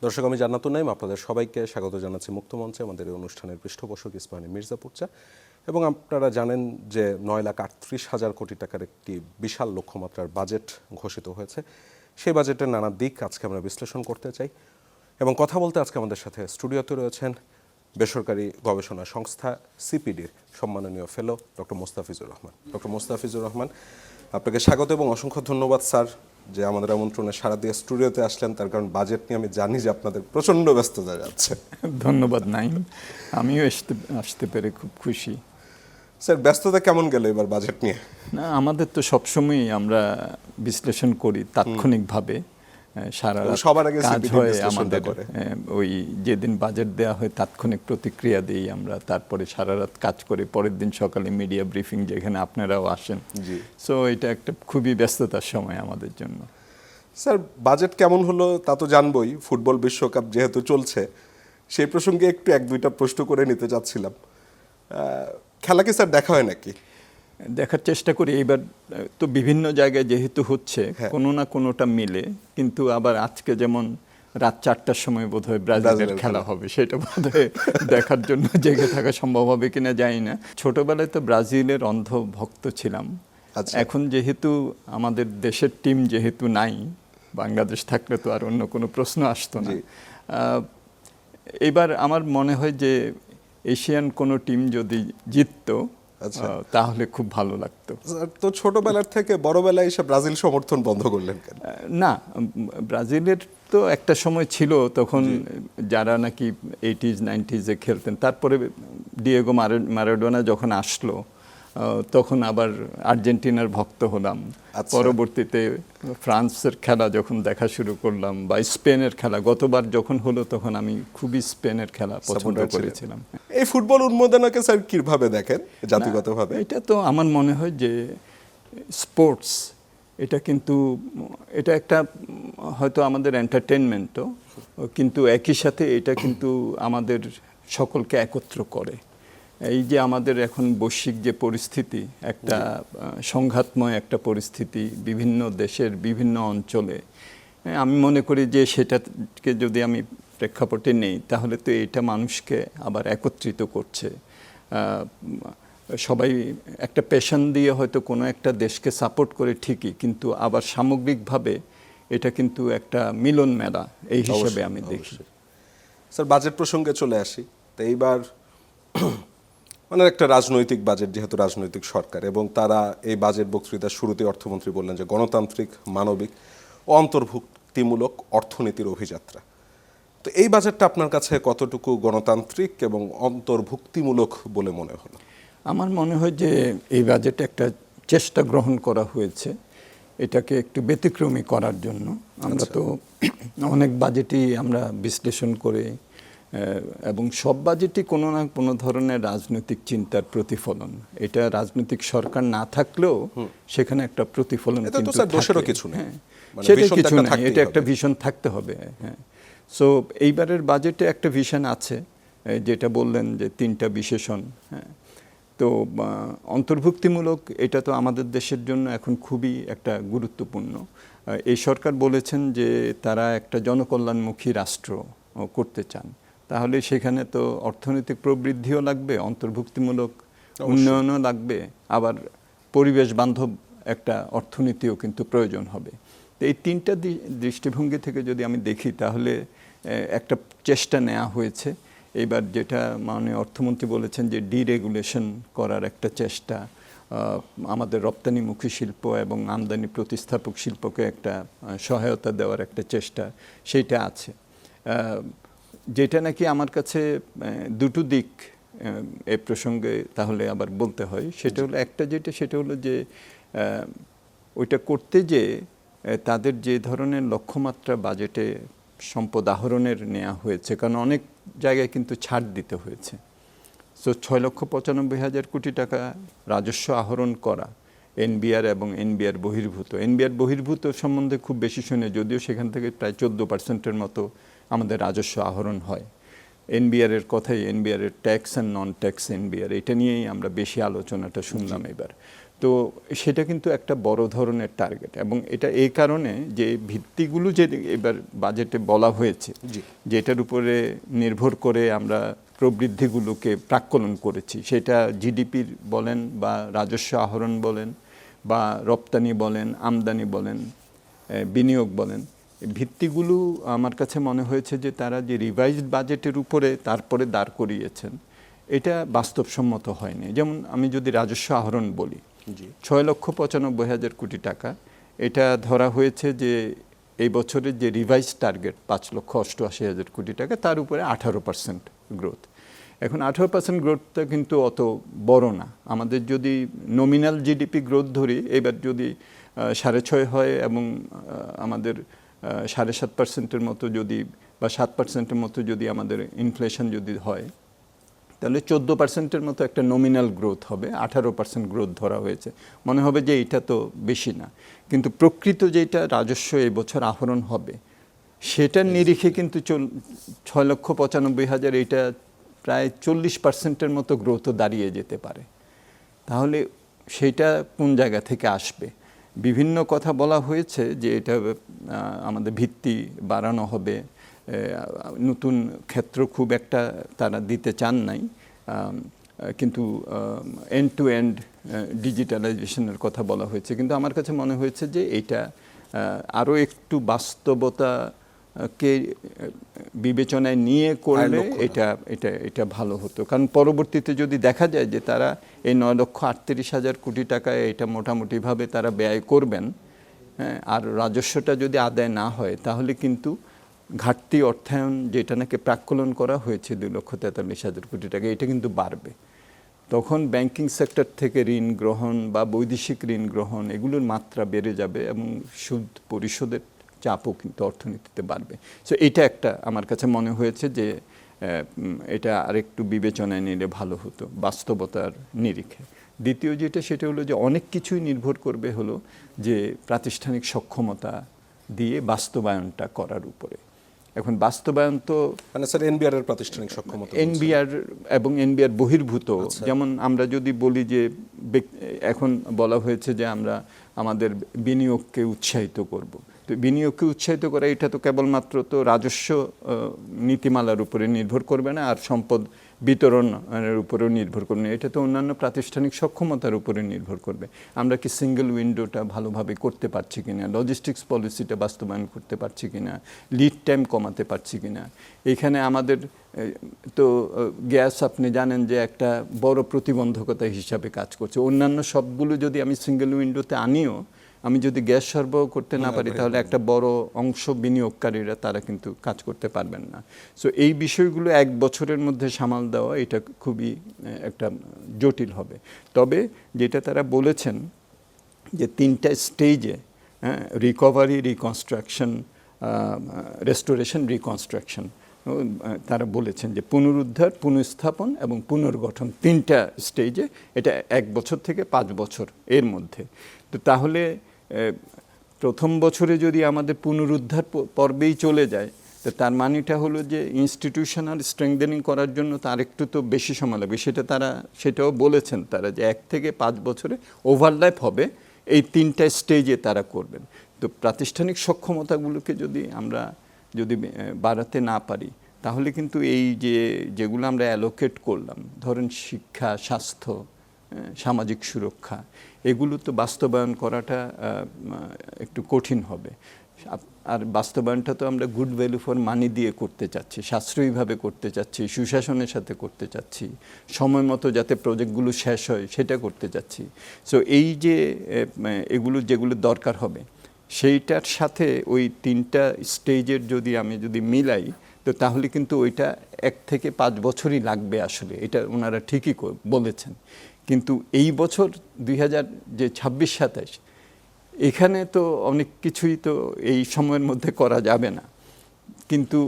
দর্শক, আমি জান্নাতুল নাইম, আপনাদের সবাইকে স্বাগত জানাচ্ছি মুক্তমঞ্চে। আমাদের এই অনুষ্ঠানের পৃষ্ঠপোষক ইস্পাহানী মির্জাপুর চা। এবং আপনারা জানেন যে 9,38,000 কোটি টাকার একটি বিশাল লক্ষ্যমাত্রার বাজেট ঘোষিত হয়েছে। সেই বাজেটের নানা দিক আজকে আমরা বিশ্লেষণ করতে চাই এবং কথা বলতে আজকে আমাদের সাথে স্টুডিওতে রয়েছেন বেসরকারি গবেষণা সংস্থা সিপিডির সম্মাননীয় fellow doctor Mostafizur Rahman. Doctor Mostafizur Rahman, আপনাকে স্বাগত এবং অসংখ্য ধন্যবাদ স্যার যে আমাদের আমন্ত্রণে সারা দিয়ে স্টুডিওতে আসলেন। তার কারণ বাজেট নিয়ে আমি জানি যে আপনাদের প্রচণ্ড ব্যস্ততা যাচ্ছে। ধন্যবাদ নাইম, আমিও আসতে পেরে খুব খুশি। স্যার, ব্যস্ততা কেমন গেল এবার বাজেট নিয়ে? না, আমাদের তো সবসময়ই আমরা বিশ্লেষণ করি তাৎক্ষণিকভাবে, সারা রাত সবার আগে কাজ হয় আমাদের। ওই যেদিন বাজেট দেওয়া হয় তাৎক্ষণিক প্রতিক্রিয়া দিই আমরা, তারপরে সারা রাত কাজ করে পরের দিন সকালে মিডিয়া ব্রিফিং, যেখানে আপনারাও আসেন। সো এটা একটা খুবই ব্যস্ততার সময় আমাদের জন্য। স্যার, বাজেট কেমন হলো তা তো জানবই, ফুটবল বিশ্বকাপ যেহেতু চলছে সেই প্রসঙ্গে একটু এক দুইটা প্রশ্ন করে নিতে চাচ্ছিলাম। খেলা কি স্যার দেখা হয় নাকি? দেখার চেষ্টা করি। এইবার তো বিভিন্ন জায়গায় যেহেতু হচ্ছে, কোনো না কোনোটা মিলে, কিন্তু আবার আজকে যেমন রাত 4টার সময় বোধহয় ব্রাজিলের খেলা হবে, সেটা বোধহয় দেখার জন্য জেগে থাকা সম্ভব হবে কিনা জানি না। ছোটবেলায় তো ব্রাজিলের অন্ধ ভক্ত ছিলাম। এখন যেহেতু আমাদের দেশের টিম যেহেতু নাই, বাংলাদেশ থাকলে তো আর অন্য কোনো প্রশ্ন আসতো না। এবার আমার মনে হয় যে এশিয়ান কোনো টিম যদি জিততো তাহলে খুব ভালো লাগতো। তো ছোটবেলার থেকে বড়বেলায় এসে ব্রাজিল সমর্থন বন্ধ করলেন কেন? না, ব্রাজিলের তো একটা সময় ছিল তখন যারা নাকি 80s 90s-এ খেলতেন, তারপরে ডিয়েগো মারাডোনা যখন আসলো তখন আবার আর্জেন্টিনার ভক্ত হলাম। পরবর্তীতে ফ্রান্সের খেলা যখন দেখা শুরু করলাম, বা স্পেনের খেলা গতবার যখন হলো তখন আমি খুবই স্পেনের খেলা পছন্দ করেছিলাম। এই ফুটবল উন্মাদনাকে স্যার কিভাবে দেখেন জাতিগতভাবে? এটা তো আমার মনে হয় যে স্পোর্টস এটা কিন্তু এটা একটা হয়তো আমাদের এন্টারটেনমেন্টও, কিন্তু একই সাথে এটা কিন্তু আমাদের সকলকে একত্র করে। এই যে আমাদের এখন বৈশ্বিক যে পরিস্থিতি, একটা সংঘাতময় একটা পরিস্থিতি বিভিন্ন দেশের বিভিন্ন অঞ্চলে, আমি মনে করি যে সেটাকে যদি আমি প্রেক্ষাপটে নেই তাহলে তো এটা মানুষকে আবার একত্রিত করছে। সবাই একটা প্যাশন দিয়ে হয়তো কোনো একটা দেশকে সাপোর্ট করে ঠিকই, কিন্তু আবার সামগ্রিকভাবে এটা কিন্তু একটা মিলন মেলা এই হিসাবে আমি দেখি। স্যার, বাজেট প্রসঙ্গে চলে আসি। তো এইবার মানে একটা রাজনৈতিক বাজেট, যেহেতু রাজনৈতিক সরকার, এবং তারা এই বাজেট বক্তৃতার শুরুতে অর্থমন্ত্রী বললেন যে গণতান্ত্রিক, মানবিক ও অন্তর্ভুক্তিমূলক অর্থনীতির অভিযাত্রা। তো এই বাজেটটা আপনার কাছে কতটুকু গণতান্ত্রিক এবং অন্তর্ভুক্তিমূলক বলে মনে হলো? আমার মনে হয় যে এই বাজেটে একটা চেষ্টা গ্রহণ করা হয়েছে এটাকে একটু ব্যতিক্রমী করার জন্য। আমরা তো অনেক বাজেটই আমরা বিশ্লেষণ করে, এবং সব বাজেটই কোনো না কোনো ধরনের রাজনৈতিক চিন্তার প্রতিফলন। এটা রাজনৈতিক সরকার না থাকলেও সেখানে একটা প্রতিফলন কিন্তু কিছু নেই, সেটা কিছু নেই, এটা একটা ভিশন থাকতে হবে। হ্যাঁ, সো এইবারের বাজেটে একটা ভিশন আছে, যেটা বললেন যে 3টা বিশেষণ। হ্যাঁ, তো অন্তর্ভুক্তিমূলক এটা তো আমাদের দেশের জন্য এখন খুবই একটা গুরুত্বপূর্ণ। এই সরকার বলেছেন যে তারা একটা জনকল্যাণমুখী রাষ্ট্র করতে চান, তাহলে সেখানে তো অর্থনৈতিক প্রবৃদ্ধিও লাগবে, অন্তর্ভুক্তিমূলক উন্নয়নও লাগবে, আবার পরিবেশ বান্ধব একটা অর্থনীতিও কিন্তু প্রয়োজন হবে। তো এই 3টা দৃষ্টিভঙ্গি থেকে যদি আমি দেখি তাহলে একটা চেষ্টা নেওয়া হয়েছে। এবার যেটা মাননীয় অর্থমন্ত্রী বলেছেন যে ডিরেগুলেশন করার একটা চেষ্টা, আমাদের রপ্তানিমুখী শিল্প এবং আমদানি প্রতিস্থাপক শিল্পকে একটা সহায়তা দেওয়ার একটা চেষ্টা, সেইটা আছে। যেটা নাকি আমার কাছে দুটো দিক এ প্রসঙ্গে তাহলে আবার বলতে হয়। সেটা হলো একটা, সেটা হলো যে ওইটা করতে যে তাদের যে ধরনের লক্ষ্যমাত্রা বাজেটে সম্পদ আহরণের নেওয়া হয়েছে, কারণ অনেক জায়গায় কিন্তু ছাড় দিতে হয়েছে। সো 6,95,000 কোটি টাকা রাজস্ব আহরণ করা এনবিআর এবং এনবিআর বহির্ভূত। এনবিআর বহির্ভূত সম্বন্ধে খুব বেশি শুনে, যদিও সেখান থেকে প্রায় 14% মতো আমাদের রাজস্ব আহরণ হয়। এনবিআরের কথাই, এনবিআরের tax and non tax NBR, এটা নিয়েই আমরা বেশি আলোচনাটা শুনলাম এবার। তো সেটা কিন্তু একটা বড় ধরনের টার্গেট, এবং এটা এই কারণে যে ভিত্তিগুলো যে এবার বাজেটে বলা হয়েছে, যেটার উপরে নির্ভর করে আমরা প্রবৃদ্ধিগুলোকে প্রাক্কলন করেছি, সেটা জিডিপির বলেন বা রাজস্ব আহরণ বলেন বা রপ্তানি বলেন, আমদানি বলেন, বিনিয়োগ বলেন, ভিত্তিগুলো আমার কাছে মনে হয়েছে যে তারা যে রিভাইজড বাজেটের উপরে তারপরে দাঁড় করিয়েছেন, এটা বাস্তবসম্মত হয়নি। যেমন আমি যদি রাজস্ব আহরণ বলি, 6,95,000 কোটি টাকা, এটা ধরা হয়েছে যে এই বছরের যে রিভাইজ টার্গেট 5,88,000 কোটি টাকা, তার উপরে 18% গ্রোথ। এখন 18% গ্রোথটা কিন্তু অত বড় না। আমাদের যদি নমিনাল জিডিপি গ্রোথ ধরি, এবার যদি 6.5 হয় এবং আমাদের 7.5% মতো যদি বা 7% মতো যদি আমাদের ইনফ্লেশন যদি হয়, তাহলে 14% মতো একটা নমিনাল গ্রোথ হবে। 18% গ্রোথ ধরা হয়েছে, মনে হবে যে এটা তো বেশি না। কিন্তু প্রকৃত যেটা রাজস্ব এই বছর আহরণ হবে, সেটার নিরিখে কিন্তু 6,95,000, এটা প্রায় 40% মতো গ্রোথও দাঁড়িয়ে যেতে পারে। তাহলে সেটা কোন জায়গা থেকে আসবে? বিভিন্ন কথা বলা হয়েছে যে এটা আমাদের ভিত্তি বাড়ানো হবে, নতুন ক্ষেত্র খুব একটা তারা দিতে চান নাই, কিন্তু এন্ড টু এন্ড ডিজিটালাইজেশনের কথা বলা হয়েছে। কিন্তু আমার কাছে মনে হয়েছে যে এটা আরও একটু বাস্তবতাকে বিবেচনায় নিয়ে করলে এটা ভালো হতো। কারণ পরবর্তীতে যদি দেখা যায় যে তারা এই 9,38,000 কোটি টাকা এটা মোটামুটিভাবে তারা ব্যয় করবেন, হ্যাঁ, আর রাজস্বটা যদি আদায় না হয়, তাহলে কিন্তু ঘাটতি অর্থায়ন যেটা নাকি প্রাক্কলন করা হয়েছে 2,43,000 কোটি টাকা, এটা কিন্তু বাড়বে। তখন ব্যাংকিং সেক্টর থেকে ঋণ গ্রহণ বা বৈদেশিক ঋণ গ্রহণ, এগুলোর মাত্রা বেড়ে যাবে এবং সুদ পরিশোধের চাপও কিন্তু অর্থনীতিতে বাড়বে। সো এটা একটা আমার কাছে মনে হয়েছে যে এটা আরেকটু বিবেচনায় নিলে ভালো হতো বাস্তবতার নিরিখে। দ্বিতীয় যেটা, সেটা হলো যে অনেক কিছুই নির্ভর করবে হলো যে প্রাতিষ্ঠানিক সক্ষমতা দিয়ে বাস্তবায়নটা করার উপরে। এখন বাস্তবায়ন তো মানে স্যার এনবিআর এর প্রাতিষ্ঠানিক সক্ষমতা, এনবিআর এবং এনবিআর বহির্ভূত, যেমন আমরা যদি বলি যে এখন বলা হয়েছে যে আমরা আমাদের বিনিয়োগকে উৎসাহিত করব। তো বিনিয়োগকে উৎসাহিত করা, এটা তো কেবলমাত্র তো রাজস্ব নীতিমালার উপরে নির্ভর করবে না, আর সম্পদ বিতরণের উপরেও নির্ভর করবে না, এটা তো অন্যান্য প্রাতিষ্ঠানিক সক্ষমতার উপরে নির্ভর করবে। আমরা কি সিঙ্গেল উইন্ডোটা ভালোভাবে করতে পারছি কিনা, লজিস্টিক্স পলিসিটা বাস্তবায়ন করতে পারছি কিনা, লিড টাইম কমাতে পারছি কিনা। এখানে আমাদের তো গ্যাস, আপনি জানেন যে একটা বড় প্রতিবন্ধকতা হিসাবে কাজ করছে। অন্যান্য সবগুলো যদি আমি সিঙ্গেল উইন্ডোতে আনিও, আমি যদি গ্যাস সরবরাহ করতে না পারি, তাহলে একটা বড় অংশ বিনিয়োগকারীরা তারা কিন্তু কাজ করতে পারবেন না। সো এই বিষয়গুলো 1 বছরের মধ্যে সামাল দেওয়া, এটা খুবই একটা জটিল হবে। তবে যেটা তারা বলেছেন যে 3টা স্টেজে, হ্যাঁ, রিকভারি, রিকনস্ট্রাকশন, রেস্টোরেশন, রিকনস্ট্রাকশন, তারা বলেছেন যে পুনরুদ্ধার, পুনঃস্থাপন এবং পুনর্গঠন, 3টা স্টেজে, এটা 1 বছর থেকে 5 বছর এর মধ্যে। তো তাহলে প্রথম বছরে যদি আমাদের পুনরুদ্ধার পর্বেই চলে যায়, তো তার মানেটা হলো যে ইনস্টিটিউশনাল স্ট্রেংথেনিং করার জন্য তার একটু তো বেশি সময় লাগবে। সেটাও বলেছেন তারা যে 1 থেকে 5 বছরে ওভারল্যাপ হবে, এই 3টা স্টেজে তারা করবেন। তো প্রাতিষ্ঠানিক সক্ষমতাগুলোকে যদি আমরা বাড়াতে না পারি, তাহলে কিন্তু এই যেগুলো আমরা অ্যালোকেট করলাম, ধরেন শিক্ষা, স্বাস্থ্য, সামাজিক সুরক্ষা, এগুলো তো বাস্তবায়ন করাটা একটু কঠিন হবে। আর বাস্তবায়নটা তো আমরা গুড ভ্যালু ফর মানি দিয়ে করতে চাচ্ছি, সাশ্রয়ীভাবে করতে চাচ্ছি, সুশাসনের সাথে করতে চাচ্ছি, সময় মতো যাতে প্রজেক্টগুলো শেষ হয় সেটা করতে চাচ্ছি। সো এই যে এগুলো যেগুলো দরকার হবে, সেইটার সাথে ওই 3টা স্টেজের আমি যদি মিলাই, তো তাহলে কিন্তু ওইটা 1 থেকে 5 বছরই লাগবে আসলে, এটা ওনারা ঠিকই বলেছেন। কিন্তু এই বছর 2026-27 এখানে তো অনেক কিছুই তো এই সময়ের মধ্যে করা যাবে না। কিন্তু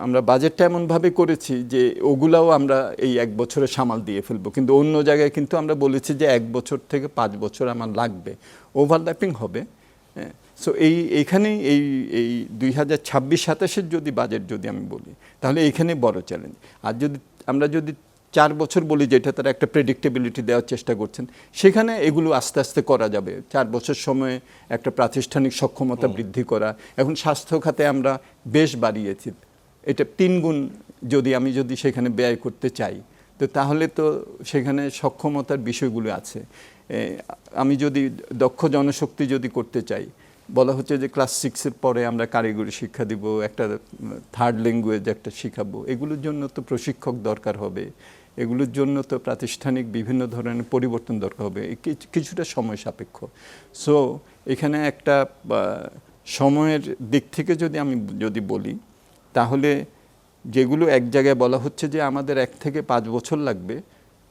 আমরা বাজেটটা এমনভাবে করেছি যে ওগুলাও আমরা এই 1 বছরে সামাল দিয়ে ফেলবো, কিন্তু অন্য জায়গায় কিন্তু আমরা বলেছি যে 1 বছর থেকে 5 বছর আমার লাগবে, ওভারল্যাপিং হবে। সো এইখানেই এই 2026-27 যদি বাজেট আমি বলি, তাহলে এইখানে বড় চ্যালেঞ্জ। আর আমরা যদি 4 বছর বলি যেটা তারা একটা প্রেডিক্টেবিলিটি দেওয়ার চেষ্টা করছেন, সেখানে এগুলো আস্তে আস্তে করা যাবে। 4 বছর সময়ে একটা প্রাতিষ্ঠানিক সক্ষমতা বৃদ্ধি করা। এখন স্বাস্থ্য খাতে আমরা বেশ বাড়িয়েছি, এটা 3 গুণ যদি সেখানে ব্যয় করতে চাই, তো তাহলে তো সেখানে সক্ষমতার বিষয়গুলো আছে। আমি যদি দক্ষ জনশক্তি যদি করতে চাই, বলা হচ্ছে যে ক্লাস 6-এর পরে আমরা কারিগরি শিক্ষা দিব, একটা 3rd ল্যাঙ্গুয়েজ একটা শিখাবো, এগুলোর জন্য তো প্রশিক্ষক দরকার হবে, এগুলোর জন্য তো প্রাতিষ্ঠানিক বিভিন্ন ধরনের পরিবর্তন দরকার হবে, কিছুটা সময় সাপেক্ষ। সো এখানে একটা সময়ের দিক থেকে যদি বলি, তাহলে যেগুলো এক জায়গায় বলা হচ্ছে যে আমাদের 1 থেকে 5 বছর লাগবে,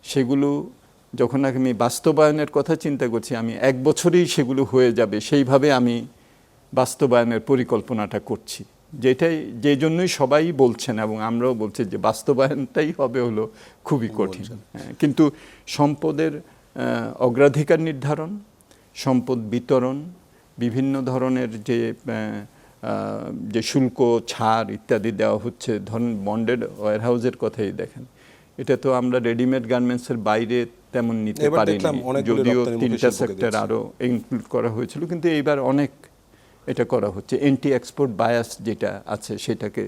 সেগুলো যখন আমি বাস্তবায়নের কথা চিন্তা করছি, আমি 1 বছরেই সেগুলো হয়ে যাবে সেইভাবে আমি বাস্তবায়নের পরিকল্পনাটা করছি, যে জন্যই সবাই বলছেন এবং আমরাও বলছি যে বাস্তবায়নটাই হবে হলো খুবই কঠিন। কিন্তু সম্পদের অগ্রাধিকার নির্ধারণ, সম্পদ বিতরণ, বিভিন্ন ধরনের যে শুল্ক ছাড় ইত্যাদি দেওয়া হচ্ছে, ধরুন বন্ডেড ওয়্যারহাউসের কথাই দেখেন, এটা তো আমরা রেডিমেড গার্মেন্টসের বাইরে তেমন নিতে পারিনি, যদিও 3টা সেক্টর আরও ইনক্লুড করা হয়েছিল, কিন্তু এইবার অনেক এটা করা হচ্ছে। এন্টি এক্সপোর্ট বায়াস যেটা আছে সেটাকে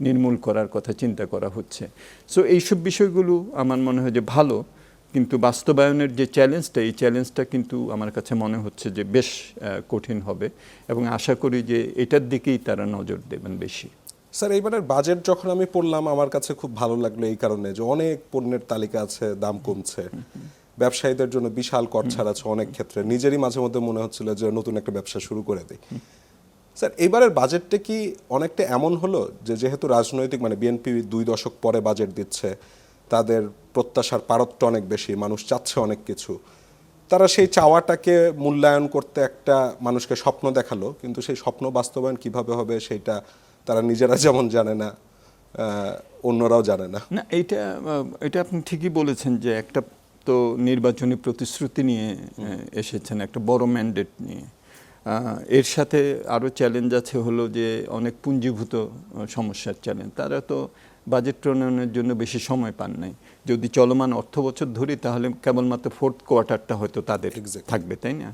নির্মূল করার কথা চিন্তা করা হচ্ছে। সো এইসব বিষয়গুলো আমার মনে হয় যে ভালো, কিন্তু বাস্তবায়নের যে চ্যালেঞ্জটা, এই চ্যালেঞ্জটা কিন্তু আমার কাছে মনে হচ্ছে যে বেশ কঠিন হবে, এবং আশা করি যে এটার দিকেই তারা নজর দেবেন বেশি। স্যার, এইবারের বাজেট যখন আমি পড়লাম, আমার কাছে খুব ভালো লাগলো এই কারণে যে অনেক পণ্যের তালিকা আছে, দাম কমছে, ব্যবসায়ীদের জন্য বিশাল কর ছাড় আছে অনেক ক্ষেত্রে। নিজেরই মাঝে মধ্যে মনে হচ্ছিল যে নতুন একটা ব্যবসা শুরু করে দিই। স্যার, এইবারের বাজেটটা কি অনেকটা এমন হলো যে যেহেতু রাজনৈতিক বিএনপি 2 দশক পরে বাজেট দিচ্ছে, তাদের প্রত্যাশার পারতটা অনেক বেশি, মানুষ চাচ্ছে অনেক কিছু, তারা সেই চাওয়াটাকে মূল্যায়ন করতে একটা মানুষকে স্বপ্ন দেখালো, কিন্তু সেই স্বপ্ন বাস্তবায়ন কিভাবে হবে সেটা তারা নিজেরা যেমন জানে না, অন্যরাও জানে না। না, এটা আপনি ঠিকই বলেছেন যে একটা তো নির্বাচনী প্রতিশ্রুতি নিয়ে এসেছেন, একটা বড় ম্যান্ডেট নিয়ে। এর সাথে আরও চ্যালেঞ্জ আছে হলো যে অনেক পুঞ্জীভূত সমস্যার চ্যালেঞ্জ। তারা তো বাজেট প্রণয়নের জন্য বেশি সময় পান নাই। যদি চলমান অর্থ বছর ধরি তাহলে কেবলমাত্র 4th কোয়ার্টারটা হয়তো তাদের থাকবে, তাই না?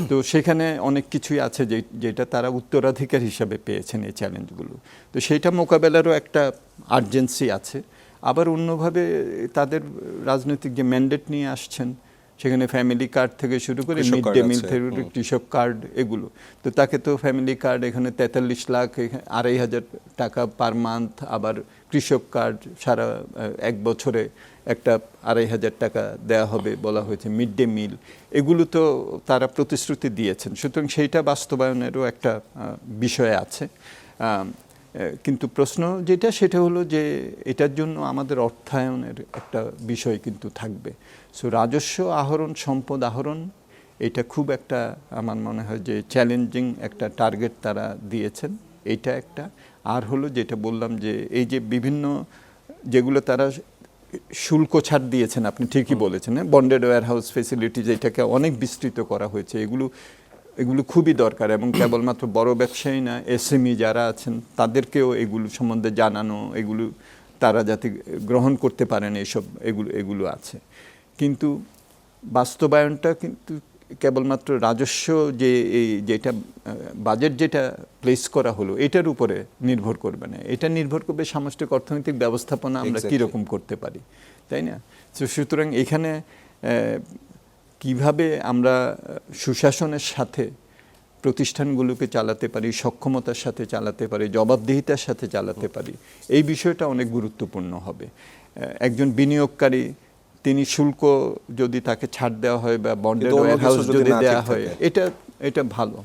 তো সেখানে অনেক কিছুই আছে যেটা তারা উত্তরাধিকার হিসাবে পেয়েছেন এই চ্যালেঞ্জগুলো। তো সেইটা মোকাবেলারও একটা আর্জেন্সি আছে। আবার অন্যভাবে তাদের রাজনৈতিক যে ম্যান্ডেট নিয়ে আসছেন, সেখানে ফ্যামিলি কার্ড থেকে শুরু করে মিড ডে মিল থেকে কৃষক কার্ড, এগুলো তো তাকে তো ফ্যামিলি কার্ড এখানে 43 লাখ, 2,500 টাকা পার মান্থ, আবার কৃষক কার্ড সারা 1 বছরে একটা 2,500 টাকা দেওয়া হবে বলা হয়েছে, মিড ডে মিল, এগুলো তো তারা প্রতিশ্রুতি দিয়েছেন। সুতরাং সেইটা বাস্তবায়নেরও একটা বিষয় আছে। কিন্তু প্রশ্ন সেটা হলো যে এটার জন্য আমাদের অর্থায়নের একটা বিষয় কিন্তু থাকবে। সো রাজস্ব আহরণ, সম্পদ আহরণ, এটা খুব একটা আমার মনে হয় যে চ্যালেঞ্জিং একটা টার্গেট তারা দিয়েছেন, এইটা একটা। আর হলো যেটা বললাম যে এই যে বিভিন্ন যেগুলো তারা শুল্ক ছাড় দিয়েছেন, আপনি ঠিকই বলেছেন, বন্ডেড ওয়্যারহাউস ফেসিলিটি যেটাকে অনেক বিস্তৃত করা হয়েছে, এগুলো খুবই দরকার। এবং কেবলমাত্র বড় ব্যবসায়ী না, এসএমই যারা আছেন তাদেরকেও এগুলো সম্বন্ধে জানানো, এগুলো তারা যাতে গ্রহণ করতে পারেন, এগুলো আছে। কিন্তু বাস্তবায়নটা কিন্তু কেবলমাত্র রাজস্ব যেটা বাজেট যেটা প্লেস করা হলো এটার উপরে নির্ভর করবে না, এটা নির্ভর করবে সামষ্টিক অর্থনৈতিক ব্যবস্থাপনা আমরা কীরকম করতে পারি, তাই না? সুতরাং এখানে কিভাবে আমরা সুশাসনের সাথে প্রতিষ্ঠানগুলোকে চালাতে পারি, সক্ষমতার সাথে চালাতে পারি, জবাবদিহিতার সাথে চালাতে পারি, এই বিষয়টা অনেক গুরুত্বপূর্ণ হবে। একজন বিনিয়োগকারী, তিনি শুল্ক যদি তাকে ছাড় দেওয়া হয় বা বন্ডেড ওয়্যারহাউস যদি দেওয়া হয়, এটা ভালো,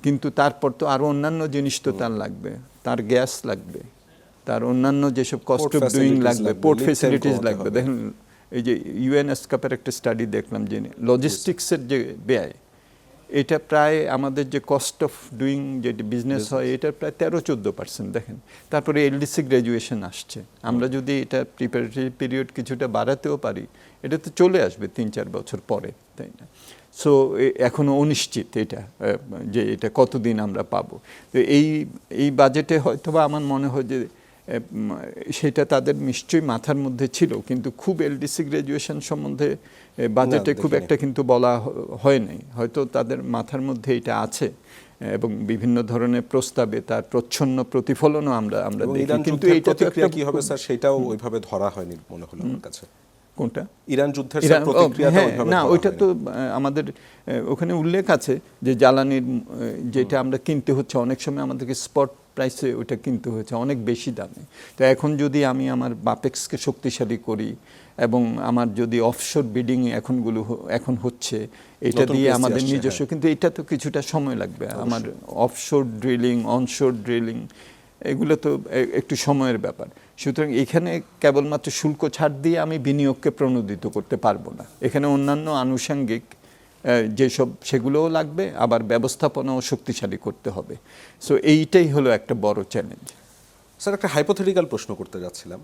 কিন্তু তারপর তো আরও অন্যান্য জিনিস তো তার লাগবে, তার গ্যাস লাগবে, তার অন্যান্য যেসব কস্ট অফ ডুইং লাগবে, পোর্ট ফেসিলিটিস লাগবে। দেখেন এই যে ইউএনএসকাপের একটা স্টাডি দেখলাম যে লজিস্টিক্সের যে ব্যয়, এটা প্রায় আমাদের যে কস্ট অফ ডুইং যে বিজনেস হয় এটার প্রায় 13-14%। দেখেন, তারপরে এলডিসি গ্র্যাজুয়েশন আসছে, আমরা যদি এটা প্রিপারেটরি পিরিয়ড কিছুটা বাড়াতেও পারি, এটা তো চলে আসবে 3-4 বছর পরে, তাই না? সো এখনও অনিশ্চিত এটা কতদিন আমরা পাবো। তো এই বাজেটে হয়তোবা আমার মনে হয় যে সেটা তাদের নিশ্চয়ই মাথার মধ্যে ছিল, কিন্তু খুব এলডিসি গ্র্যাজুয়েশন সম্বন্ধে বাজেটে খুব একটা কিন্তু বলা হয় নাই। হয়তো তাদের মাথার মধ্যে এটা আছে এবং বিভিন্ন ধরনের প্রস্তাবে তার প্রচ্ছন্ন প্রতিফলনও আমরা দেখি, কিন্তু এটা প্রতিক্রিয়া কি হবে স্যার সেটাও ওইভাবে ধরা হয়নি মনে হলো আমার কাছে। কোনটা? ইরান যুদ্ধের প্রতিক্রিয়াটা ওইভাবে না, ওইটা তো আমাদের ওখানে উল্লেখ আছে যে জ্বালানির যেটা আমরা কিনতে হচ্ছে অনেক সময় আমাদেরকে স্পট প্রাইসে ওইটা কিনতে হচ্ছে অনেক বেশি দামে। তো এখন যদি আমি আমার বাপেক্সকে শক্তিশালী করি এবং আমার যদি অফশোর বিডিং এখন হচ্ছে, এটা দিয়ে আমাদের নিজস্ব, কিন্তু এটা তো কিছুটা সময় লাগবে। আমার অফশোর ড্রিলিং, অনশোর ড্রিলিং, এগুলো তো একটু সময়ের ব্যাপার। সুতরাং এখানে কেবলমাত্র শুল্ক ছাড় দিয়ে আমি বিনিয়োগকে প্রণোদিত করতে পারবো না। এখানে অন্যান্য আনুষঙ্গিক যেসব সেগুলোও লাগবে, আবার ব্যবস্থাপনাও শক্তিশালী করতে হবে। সো এইটাই হলো একটা বড় চ্যালেঞ্জ। স্যার, একটা হাইপোথেটিক্যাল প্রশ্ন করতে যাচ্ছিলাম।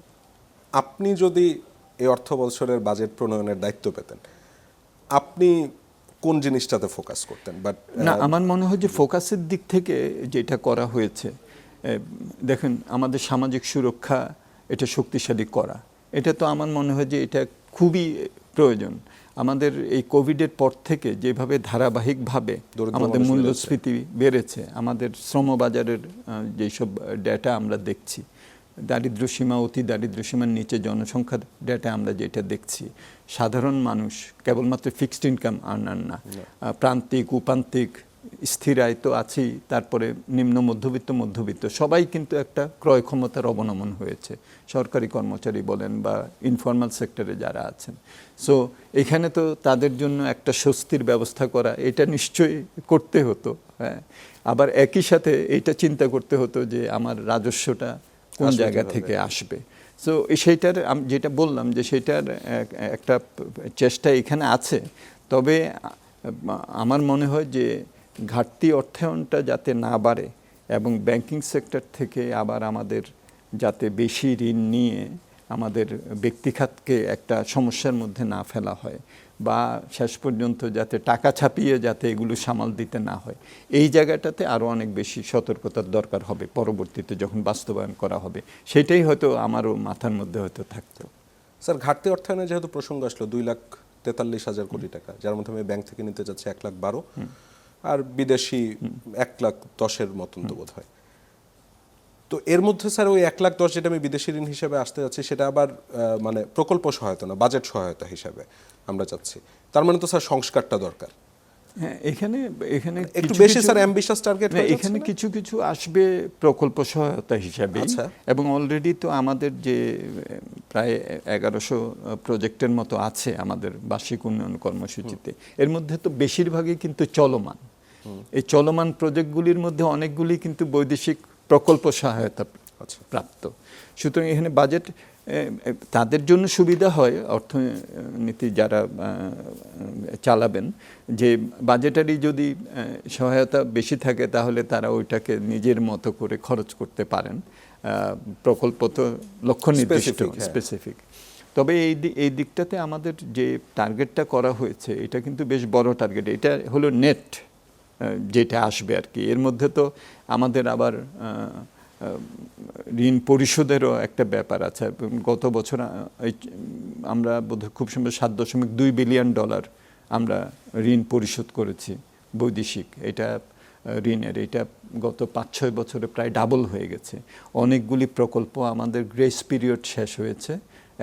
আপনি যদি এই অর্থ বছরের বাজেট প্রণয়নের দায়িত্ব পেতেন, আপনি কোন জিনিসটাতে ফোকাস করতেন? বাট না, আমার মনে হয় যে ফোকাসের দিক থেকে যেটা করা হয়েছে, দেখেন আমাদের সামাজিক সুরক্ষা এটা শক্তিশালী করা, এটা তো আমার মনে হয় যে এটা খুবই প্রয়োজন। আমাদের এই কোভিডের পর থেকে যেভাবে ধারাবাহিকভাবে আমাদের মূল্যস্ফীতি বেড়েছে, আমাদের শ্রমবাজারের যেসব ডেটা আমরা দেখছি, দারিদ্র্যসীমা, অতি দারিদ্র্যসীমার নিচে জনসংখ্যার ডেটা আমরা যেটা দেখছি, সাধারণ মানুষ কেবলমাত্র ফিক্সড ইনকাম আর্নার না, প্রান্তিক, উপান্তিক, স্থির আয় তো আছেই, তারপরে নিম্ন মধ্যবিত্ত সবাই কিন্তু একটা ক্রয় ক্ষমতার অবনমন হয়েছে, সরকারি কর্মচারী বলেন বা ইনফর্মাল সেক্টরে যারা আছেন। সো এখানে তো তাদের জন্য একটা স্বস্তির ব্যবস্থা করা, এটা নিশ্চয়ই করতে হতো। হ্যাঁ, আবার একই সাথে এটা চিন্তা করতে হতো যে আমার রাজস্বটা কোন জায়গা থেকে আসবে। সো সেইটার যেটা বললাম যে সেটার একটা চেষ্টা এখানে আছে। তবে আমার মনে হয় যে ঘাটতি অর্থায়নটা যাতে না বাড়ে এবং ব্যাংকিং সেক্টর থেকে আবার আমাদের যাতে বেশি ঋণ নিয়ে আমাদের ব্যক্তিখাতকে একটা সমস্যার মধ্যে না ফেলা হয়, বা শেষ পর্যন্ত যাতে টাকা ছাপিয়ে যাতে এগুলো সামাল দিতে না হয়, এই জায়গাটাতে আরও অনেক বেশি সতর্কতার দরকার হবে পরবর্তীতে যখন বাস্তবায়ন করা হবে। সেটাই হয়তো আমারও মাথার মধ্যে হয়তো থাকতো। স্যার, ঘাটতি অর্থায়নে যেহেতু প্রসঙ্গ আসলো, 2,43,000 কোটি টাকা, যার মধ্যে আমি ব্যাংক থেকে নিতে যাচ্ছি 1,12,000, আর বিদেশি 1,10,000 মতন তো বোধ হয়। তো এর মধ্যে স্যার ওই 1,10,000 যেটা আমি বিদেশি ঋণ হিসেবে আসতে যাচ্ছি, সেটা আবার মানে প্রকল্প সহায়তা না, বাজেট সহায়তা হিসাবে আমরা চাচ্ছি। তার মানে তো স্যার সংস্কারটা দরকার। হ্যাঁ, এখানে একটু বেশি স্যার অ্যাম্বিশাস টার্গেট হয়ে যাচ্ছে। এখানে কিছু আসবে প্রকল্প সহায়তা হিসাবে, এবং অলরেডি তো আমাদের যে প্রায় 1100 প্রজেক্টের মতো আছে আমাদের বার্ষিক উন্নয়ন কর্মসূচিতে, এর মধ্যে তো বেশিরভাগই কিন্তু চলমান। এই চলমান প্রজেক্টগুলির মধ্যে অনেকগুলি কিন্তু বৈদেশিক প্রকল্প সহায়তা প্রাপ্ত। সুতরাং এখানে বাজেট তাদের জন্য সুবিধা হয়, অর্থনীতি যারা চালাবেন, যে বাজেটারি যদি সহায়তা বেশি থাকে তাহলে তারা ওইটাকে নিজের মতো করে খরচ করতে পারেন। প্রকল্প তো লক্ষ্য নির্দিষ্ট, স্পেসিফিক। তবে এই দিকটাতে আমাদের যে টার্গেটটা করা হয়েছে এটা কিন্তু বেশ বড় টার্গেট। এটা হলো নেট যেটা আসবে আর কি। এর মধ্যে তো আমাদের আবার ঋণ পরিশোধেরও একটা ব্যাপার আছে। গত বছর আমরা বোধহয় খুব সম্ভব $7.2 বিলিয়ন আমরা ঋণ পরিশোধ করেছি বৈদেশিক। এটা ঋণের এটা গত 5-6 বছরে প্রায় ডাবল হয়ে গেছে। অনেকগুলি প্রকল্প আমাদের গ্রেস পিরিয়ড শেষ হয়েছে,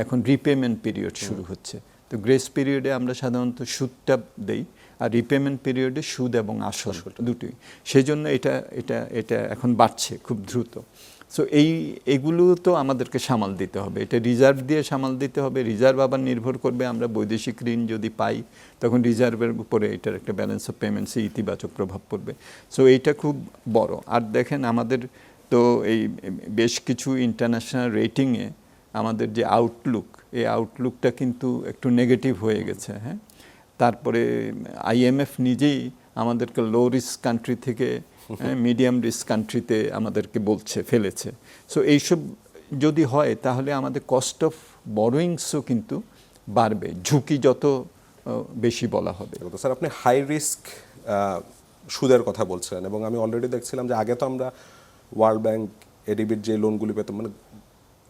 এখন রিপেমেন্ট পিরিয়ড শুরু হচ্ছে। তো গ্রেস পিরিয়ডে আমরা সাধারণত সুদটা দেই, আর রিপেমেন্ট পিরিয়ডে সুদ এবং আসল দুটোই। সেই জন্য এটা এখন বাড়ছে খুব দ্রুত। সো এগুলো তো আমাদেরকে সামাল দিতে হবে, এটা রিজার্ভ দিয়ে সামাল দিতে হবে। রিজার্ভ আবার নির্ভর করবে আমরা বৈদেশিক ঋণ যদি পাই তখন রিজার্ভের উপরে এটার একটা ব্যালেন্স অফ পেমেন্টসে ইতিবাচক প্রভাব পড়বে। সো এইটা খুব বড়। আর দেখেন আমাদের তো এই বেশ কিছু ইন্টারন্যাশনাল রেটিংয়ে আমাদের যে আউটলুক, এই আউটলুকটা কিন্তু একটু নেগেটিভ হয়ে গেছে। হ্যাঁ, তারপরে IMF নিজেই আমাদেরকে লো রিস্ক কান্ট্রি থেকে মিডিয়াম রিস্ক কান্ট্রিতে আমাদেরকে ফেলেছে। সো এইসব যদি হয় তাহলে আমাদের কস্ট অফ বরোয়িংসও কিন্তু বাড়বে, ঝুঁকি যত বেশি বলা হবে। স্যার, আপনি হাই রিস্ক সুদের কথা বলছিলেন, এবং আমি অলরেডি দেখছিলাম যে আগে তো আমরা ওয়ার্ল্ড ব্যাংক, ADBর যে লোনগুলি পেতাম, মানে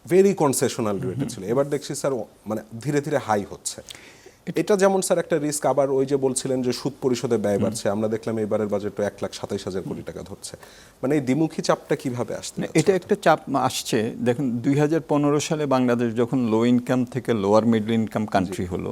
ভেরি কনসেশনাল রেটে ছিল, এবার দেখছি স্যার মানে ধীরে ধীরে হাই হচ্ছে। এটা যেমন স্যার একটা রিস্ক, আবার ওই যে বলছিলেন যে সুদ পরিশোধে ব্যয় বাড়ছে, আমরা দেখলাম এবারের বাজেট 1,27,000 কোটি টাকা ধরছে। মানে এই দ্বিমুখী চাপটা কিভাবে আসছে? এটা একটা চাপ আসছে। দেখুন 2015 সালে বাংলাদেশ যখন লো ইনকাম থেকে লোয়ার মিডল ইনকাম কান্ট্রি হলো,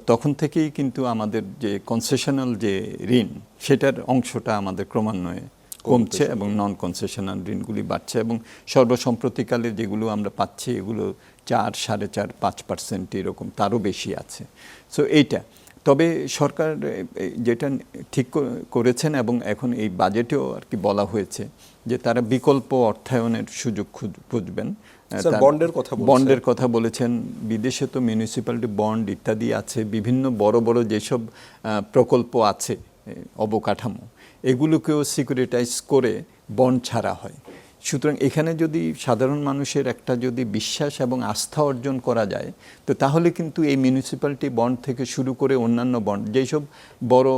তখন থেকেই কিন্তু আমাদের যে কনসেশনাল যে ঋণ সেটার অংশটা আমাদের ক্রমান্বয়ে কমছে এবং নন কনসেশনাল ঋণগুলি বাড়ছে, এবং সর্বসম্প্রতিকালে যেগুলো আমরা পাচ্ছি এগুলো 4, 4.5, 5% এরকম, তারও বেশি আছে। সো এইটা, তবে সরকার যেটা ঠিক করেছেন এবং এখন এই বাজেটেও আর কি বলা হয়েছে যে তারা বিকল্প অর্থায়নের সুযোগ খুঁজবেন। বন্ডের কথা বলেছেন। বিদেশে তো মিউনিসিপ্যালিটি বন্ড ইত্যাদি আছে, বিভিন্ন বড় বড় যেসব প্রকল্প আছে অবকাঠামো, এগুলোকেও সিকিউরিটাইজ করে বন্ড ছাড়া হয়। সুতরাং এখানে যদি সাধারণ মানুষের একটা যদি বিশ্বাস এবং আস্থা অর্জন করা যায়, তো তাহলে কিন্তু এই মিউনিসিপ্যালিটি বন্ড থেকে শুরু করে অন্যান্য বন্ড, যেসব বড়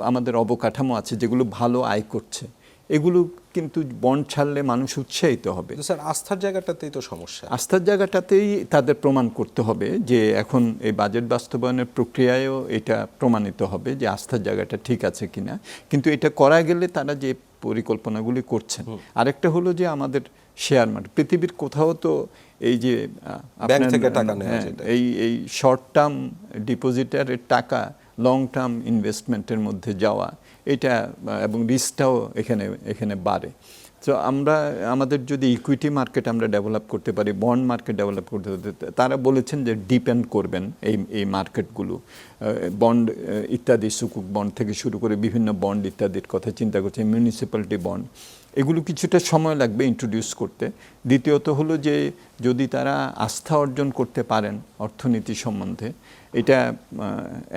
আমাদের অবকাঠামো আছে যেগুলো ভালো আয় করছে, এগুলো কিন্তু বন্ড ছাড়লে মানুষ উৎসাহিত হবে। স্যার আস্থার জায়গাটাতেই তো সমস্যা। আস্থার জায়গাটাতেই তাদের প্রমাণ করতে হবে যে এখন এই বাজেট বাস্তবায়নের প্রক্রিয়ায়ও এটা প্রমাণিত হবে যে আস্থার জায়গাটা ঠিক আছে কিনা। কিন্তু এটা করা গেলে তারা যে পরিকল্পনাগুলি করছেন, আরেকটা হলো যে আমাদের শেয়ার মার্কেট, পৃথিবীর কোথাও তো এই যে এই শর্ট টার্ম ডিপোজিটারের টাকা লং টার্ম ইনভেস্টমেন্টের মধ্যে যাওয়া, এটা এবং রিস্কটাও এখানে বাড়ে। তো আমাদের যদি ইকুইটি মার্কেট আমরা ডেভেলপ করতে পারি, বন্ড মার্কেট ডেভেলপ করতে পারি, তারা বলেছেন যে ডিপেন্ড করবেন এই মার্কেটগুলো, বন্ড ইত্যাদি, সুকুক বন্ড থেকে শুরু করে বিভিন্ন বন্ড ইত্যাদির কথা চিন্তা করছে, মিউনিসিপ্যালিটি বন্ড, এগুলো কিছুটা সময় লাগবে ইন্ট্রোডিউস করতে। দ্বিতীয়ত হলো যে যদি তারা আস্থা অর্জন করতে পারেন অর্থনীতি সম্বন্ধে, এটা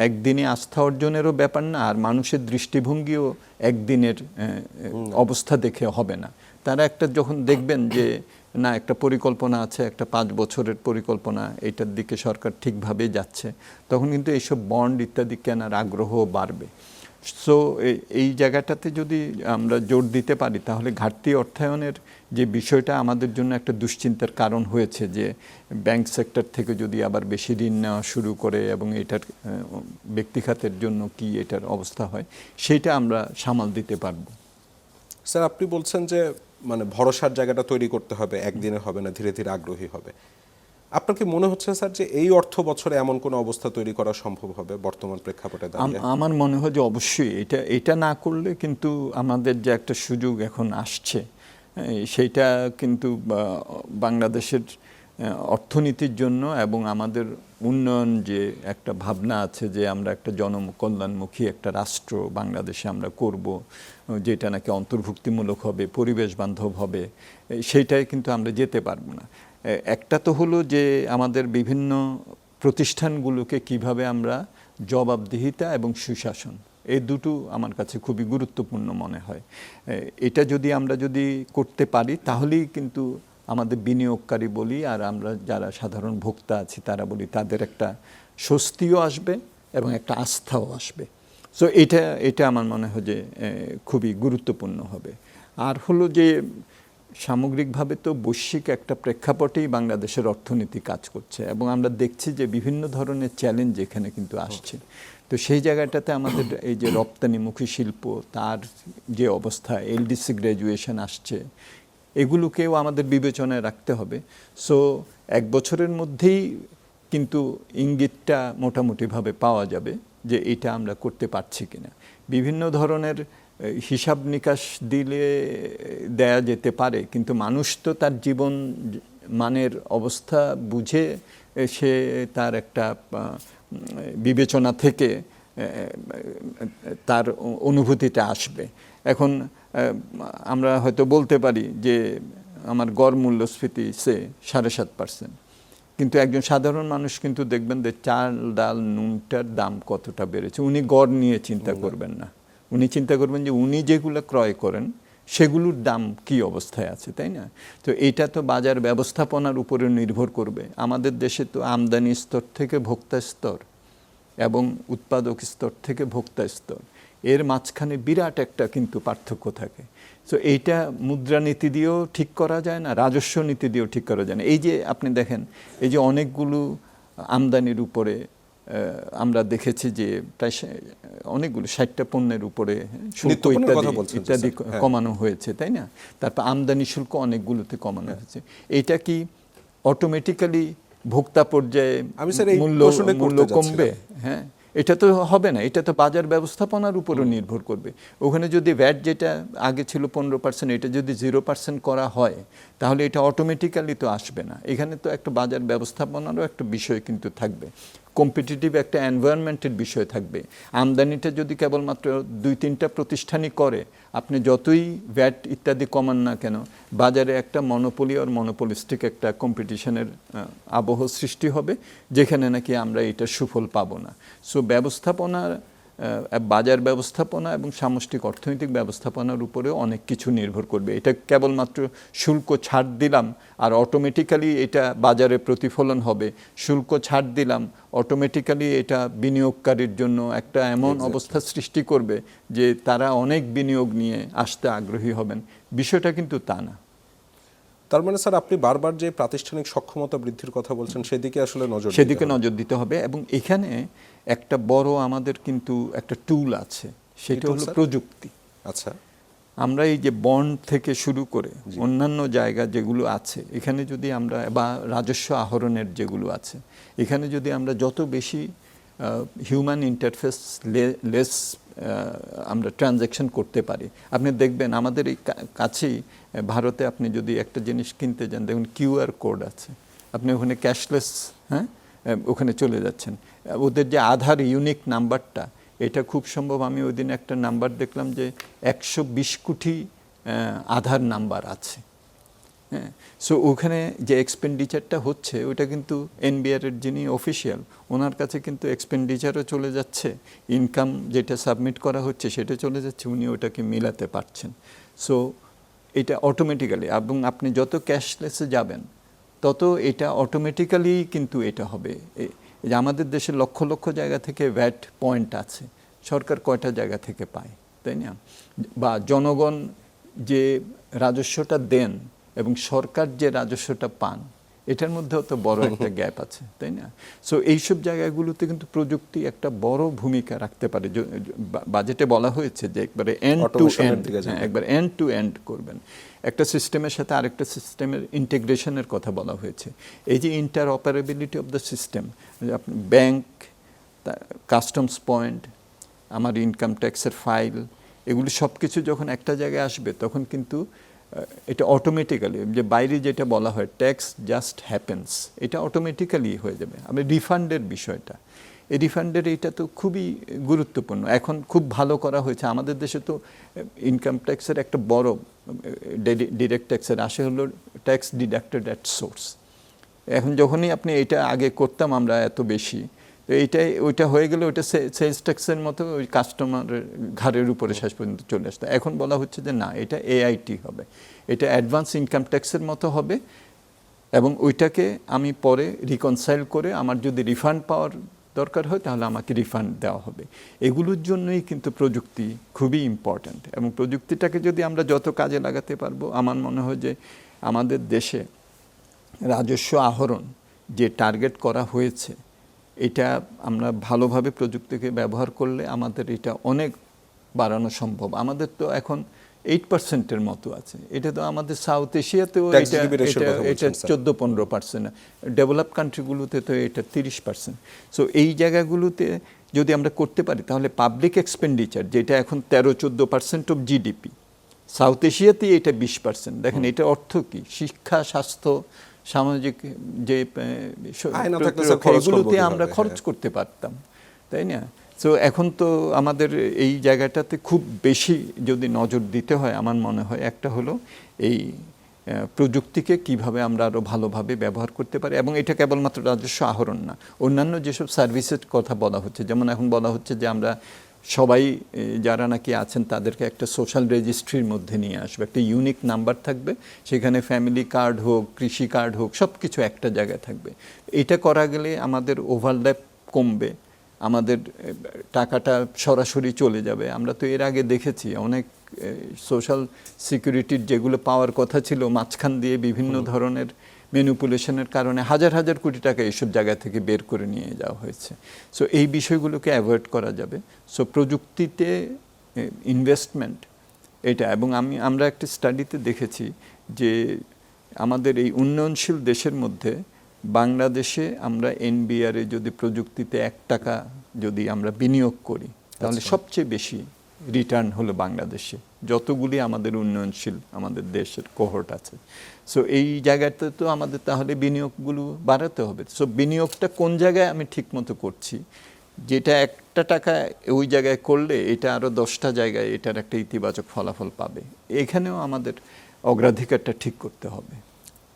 একদিনে আস্থা অর্জনেরও ব্যাপার না, আর মানুষের দৃষ্টিভঙ্গিও একদিনের অবস্থা দেখে হবে না। তারা একটা যখন দেখবেন যে না, একটা পরিকল্পনা আছে, একটা 5 বছরের পরিকল্পনা, এটার দিকে সরকার ঠিকভাবে যাচ্ছে, তখন কিন্তু এইসব বন্ড ইত্যাদি কেনার আগ্রহ বাড়বে। সো এই জায়গাটাতে যদি আমরা জোর দিতে পারি, তাহলে ঘাটতি অর্থায়নের যে বিষয়টা আমাদের জন্য একটা দুশ্চিন্তার কারণ হয়েছে, যে ব্যাংক সেক্টর থেকে যদি আবার বেশি ঋণ নেওয়া শুরু করে এবং এটার ব্যক্তি খাতের জন্য কি এটার অবস্থা হয়, সেটা আমরা সামাল দিতে পারবো। স্যার আপনি বলছেন যে মানে ভরসার জায়গাটা তৈরি করতে হবে, একদিনে হবে না, ধীরে ধীরে আগ্রহী হবে। আপনার কি মনে হচ্ছে স্যার যে এই অর্থ বছরে এমন কোনো অবস্থা তৈরি করা সম্ভব হবে বর্তমান প্রেক্ষাপটে দাঁড়িয়ে? আমার মনে হয় যে অবশ্যই এটা না করলে কিন্তু আমাদের যে একটা সুযোগ এখন আসছে, সেইটা কিন্তু বাংলাদেশের অর্থনীতির জন্য এবং আমাদের উন্নয়ন যে একটা ভাবনা আছে যে আমরা একটা জনকল্যাণমুখী একটা রাষ্ট্র বাংলাদেশে আমরা করব, যেটা নাকি অন্তর্ভুক্তিমূলক হবে, পরিবেশ বান্ধব হবে, সেইটাই কিন্তু আমরা যেতে পারবো না। একটা তো হলো যে আমাদের বিভিন্ন প্রতিষ্ঠানগুলোকে কিভাবে আমরা জবাবদিহিতা এবং সুশাসন, এই দুটো আমার কাছে খুবই গুরুত্বপূর্ণ মনে হয়। এটা যদি আমরা করতে পারি, তাহলেই কিন্তু আমাদের বিনিয়োগকারী বলি আর আমরা যারা সাধারণ ভোক্তা আছি তারা বলি, তাদের একটা স্বস্তিও আসবে এবং একটা আস্থাও আসবে। সো এটা আমার মনে হয় যে খুবই গুরুত্বপূর্ণ হবে। আর হলো যে সামগ্রিকভাবে তো বৈশ্বিক একটা প্রেক্ষাপটেই বাংলাদেশের অর্থনীতি কাজ করছে এবং আমরা দেখছি যে বিভিন্ন ধরনের চ্যালেঞ্জ এখানে কিন্তু আসছে। তো সেই জায়গাটাতে আমাদের এই যে রপ্তানিমুখী শিল্প, তার যে অবস্থা, এলডিসি গ্র্যাজুয়েশন আসছে, এগুলোকেও আমাদের বিবেচনায় রাখতে হবে। সো 1 বছরের মধ্যেই কিন্তু ইঙ্গিতটা মোটামুটিভাবে পাওয়া যাবে যে এটা আমরা করতে পারছি কিনা। বিভিন্ন ধরনের হিসাব নিকাশ দেয়া যেতে পারে, কিন্তু মানুষ তো তার জীবন মানের অবস্থা বুঝে সে তার একটা বিবেচনা থেকে তার অনুভূতিটা আসবে। এখন আমরা হয়তো বলতে পারি যে আমার গড় মূল্যস্ফীতি 7.5%, কিন্তু একজন সাধারণ মানুষ কিন্তু দেখবেন যে চাল ডাল নুনটার দাম কতটা বেড়েছে, উনি গড় নিয়ে চিন্তা করবেন না, উনি চিন্তা করবেন যে উনি যেগুলো ক্রয় করেন সেগুলোর দাম কি অবস্থায় আছে, তাই না? তো এটা তো বাজার ব্যবস্থাপনার উপরে নির্ভর করবে। আমাদের দেশে তো আমদানি স্তর থেকে ভোক্তা স্তর এবং উৎপাদক স্তর থেকে ভোক্তা স্তর, এর মাঝখানে বিরাট একটা কিন্তু পার্থক্য থাকে। সো এইটা মুদ্রানীতি দিয়েও ঠিক করা যায় না, রাজস্ব নীতি দিয়েও ঠিক করা যায় না। এই যে আপনি দেখেন, এই যে অনেকগুলো আমদানির উপরে আমরা দেখেছি যে প্রায় অনেকগুলো 60টা পণ্যের উপরে শুল্ক ইত্যাদি কমানো হয়েছে, তাই না? তারপর আমদানি শুল্ক অনেকগুলোতে কমানো হয়েছে। এটা কি অটোমেটিক্যালি ভোক্তা পর্যায়ে মূল্য কমবে? হ্যাঁ, এটা তো হবে না। এটা তো বাজার ব্যবস্থাপনার উপরও নির্ভর করবে। ওখানে যদি ভ্যাট যেটা আগে ছিল 15%, এটা যদি 0% করা হয়, তাহলে এটা অটোমেটিক্যালি তো আসবে না। এখানে তো একটা বাজার ব্যবস্থাপনারও একটা বিষয় কিন্তু থাকবে, কম্পিটিটিভ একটা এনভায়রনমেন্টের বিষয় থাকবে। আমদানিটা যদি কেবলমাত্র 2-3টা প্রতিষ্ঠানই করে, আপনি যতই ভ্যাট ইত্যাদি কমান না কেন, বাজারে একটা মনোপলি আর মনোপলিস্টিক একটা কম্পিটিশনের আবহ সৃষ্টি হবে, যেখানে নাকি আমরা এটা সুফল পাবো না। সো ব্যবস্থাপনার, বাজার ব্যবস্থাপনা এবং সামষ্টিক অর্থনৈতিক ব্যবস্থাপনার উপরেও অনেক কিছু নির্ভর করবে। এটা কেবলমাত্র শুল্ক ছাড় দিলাম আর অটোমেটিক্যালি এটা বাজারে প্রতিফলন হবে, শুল্ক ছাড় দিলাম অটোমেটিক্যালি এটা বিনিয়োগকারীর জন্য একটা এমন অবস্থা সৃষ্টি করবে যে তারা অনেক বিনিয়োগ নিয়ে আসতে আগ্রহী হবেন, বিষয়টা কিন্তু তা না। তার মানে স্যার, আপনি বারবার যে প্রাতিষ্ঠানিক সক্ষমতা বৃদ্ধির কথা বলছেন, সেদিকে আসলে নজর দিতে হবে। এবং এখানে একটা বড় আমাদের কিন্তু একটা টুল আছে, সেটা হলো প্রযুক্তি। আচ্ছা, আমরা এই যে বন্ড থেকে শুরু করে অন্যান্য জায়গা যেগুলো আছে, এখানে যদি আমরা, বা রাজস্ব আহরণের যেগুলো আছে, এখানে যদি আমরা যত বেশি হিউম্যান ইন্টারফেস লেস আমরা ট্রানজ্যাকশন করতে পারি, আপনি দেখবেন আমাদের এই কাছেই ভারতে আপনি যদি একটা জিনিস কিনতে যান, দেখুন QR কোড আছে, আপনি ওখানে ক্যাশলেস, হ্যাঁ, ওখানে চলে যাচ্ছেন। ওদের যে আধার ইউনিক নাম্বারটা, এটা খুব সম্ভব, আমি ওই দিন একটা নাম্বার দেখলাম যে 120 কোটি আধার নাম্বার আছে। হ্যাঁ, সো ওখানে যে এক্সপেন্ডিচারটা হচ্ছে, ওটা কিন্তু NBR এর যিনি অফিসিয়াল, ওনার কাছে কিন্তু এক্সপেন্ডিচারও চলে যাচ্ছে, ইনকাম যেটা সাবমিট করা হচ্ছে সেটা চলে যাচ্ছে, উনি ওটাকে মিলাতে পারছেন। সো এটা অটোমেটিক্যালি, এবং আপনি যত ক্যাশলেসে যাবেন তত এটা অটোমেটিক্যালি কিন্তু এটা হবে। যে আমাদের দেশে লক্ষ লক্ষ জায়গা থেকে ভ্যাট পয়েন্ট আছে, সরকার কয়টা জায়গা থেকে পায়, তাই না? বা জনগণ যে রাজস্বটা দেন এবং সরকার যে রাজস্বটা পান, এটার মধ্যেও তো বড় একটা গ্যাপ আছে, তাই না? সো এইসব জায়গাগুলোতে কিন্তু প্রযুক্তি একটা বড় ভূমিকা রাখতে পারে। বাজেটে বলা হয়েছে যে একবারে এন্ড টু এন্ড করবেন, একটা সিস্টেমের সাথে আরেকটা সিস্টেমের ইন্টিগ্রেশনের কথা বলা হয়েছে। এই যে inter operability of the system, bank, customs point, আমার ইনকাম ট্যাক্সের ফাইল, এগুলি সব কিছু যখন একটা জায়গায় আসবে, তখন কিন্তু এটা অটোমেটিক্যালি, যে বাইরে যেটা বলা হয় ট্যাক্স জাস্ট হ্যাপেন্স, এটা অটোমেটিক্যালি হয়ে যাবে। আমি রিফান্ডের বিষয়টা, এই রিফান্ডের এটা তো খুবই গুরুত্বপূর্ণ, এখন খুব ভালো করা হয়েছে। আমাদের দেশে তো ইনকাম ট্যাক্সের একটা বড়, ডিরেক্ট ট্যাক্সের আসে হলো ট্যাক্স ডিডাক্টেড অ্যাট সোর্স। এখন যখনই আপনি এটা আগে করতাম আমরা এত বেশি, তো এইটাই, ওইটা হয়ে গেলে ওইটা সেলস ট্যাক্সের মতো ওই কাস্টমারের ঘাড়ের উপরে শেষ পর্যন্ত চলে আসতো। এখন বলা হচ্ছে যে না, এটা AIT হবে, এটা অ্যাডভান্স ইনকাম ট্যাক্সের মতো হবে, এবং ওইটাকে আমি পরে রিকনসাইল করে আমার যদি রিফান্ড পাওয়ার দরকার হয় তাহলে আমাকে রিফান্ড দেওয়া হবে। এগুলোর জন্যই কিন্তু প্রযুক্তি খুবই ইম্পর্ট্যান্ট, এবং প্রযুক্তিটাকে যদি আমরা যত কাজে লাগাতে পারবো, আমার মনে হয় যে আমাদের দেশে রাজস্ব আহরণ যে টার্গেট করা হয়েছে, এটা আমরা ভালোভাবে প্রযুক্তিকে ব্যবহার করলে আমাদের এটা অনেক বাড়ানো সম্ভব। আমাদের তো এখন 8%-এর মতো আছে, এটা তো আমাদের সাউথ এশিয়াতেও এটা 14-15%, ডেভেলপ কান্ট্রিগুলোতে তো এটা 30%। সো এই জায়গাগুলোতে যদি আমরা করতে পারি, তাহলে পাবলিক এক্সপেন্ডিচার যেটা এখন 13-14% অফ GDP, সাউথ এশিয়াতেই এটা 20%। দেখেন এটা অর্থ কি, শিক্ষা, স্বাস্থ্য, সামাজিক যে এগুলোতে আমরা খরচ করতে পারতাম, তাই না? সো এখন তো আমাদের এই জায়গাটাতে খুব বেশি যদি নজর দিতে হয়, আমার মনে হয় একটা হলো এই প্রযুক্তিকে কিভাবে আমরা আরও ভালোভাবে ব্যবহার করতে পারি। এবং এটা কেবলমাত্র রাজস্ব আহরণ না, অন্যান্য যেসব সার্ভিসের কথা বলা হচ্ছে, যেমন এখন বলা হচ্ছে যে আমরা সবাই যারা নাকি আছেন তাদেরকে একটা সোশ্যাল রেজিস্ট্রির মধ্যে নিয়ে আসবে, একটা ইউনিক নাম্বার থাকবে, সেখানে ফ্যামিলি কার্ড হোক, কৃষি কার্ড হোক, সব কিছু একটা জায়গায় থাকবে। এটা করা গেলে আমাদের ওভারল্যাপ কমবে, আমাদের টাকাটা সরাসরি চলে যাবে। আমরা তো এর আগে দেখেছি অনেক সোশ্যাল সিকিউরিটির যেগুলো পাওয়ার কথা ছিল মাঝখান দিয়ে বিভিন্ন ধরনের ম্যানিপুলেশনের কারণে হাজার হাজার কোটি টাকা এইসব জায়গা থেকে বের করে নিয়ে যাওয়া হয়েছে। সো এই বিষয়গুলোকে অ্যাভয়েড করা যাবে। সো প্রযুক্তিতে ইনভেস্টমেন্ট এটা, এবং আমরা একটা স্টাডিতে দেখেছি যে আমাদের এই উন্নয়নশীল দেশের মধ্যে বাংলাদেশে আমরা এনবিআরে যদি প্রযুক্তিতে 1 টাকা যদি আমরা বিনিয়োগ করি তাহলে সবচেয়ে বেশি রিটার্ন হলো বাংলাদেশে, যতগুলি আমাদের উন্নয়নশীল আমাদের দেশের কোহর্ট আছে। সো এই জায়গাতে তো আমাদের তাহলে বিনিয়োগগুলো বাড়াতে হবে। সো বিনিয়োগটা কোন জায়গায় আমি ঠিকমতো করছি, যেটা 1 টাকা ওই জায়গায় করলে এটা আরও 10টা জায়গায় এটার একটা ইতিবাচক ফলাফল পাবে, এখানেও আমাদের অগ্রাধিকারটা ঠিক করতে হবে।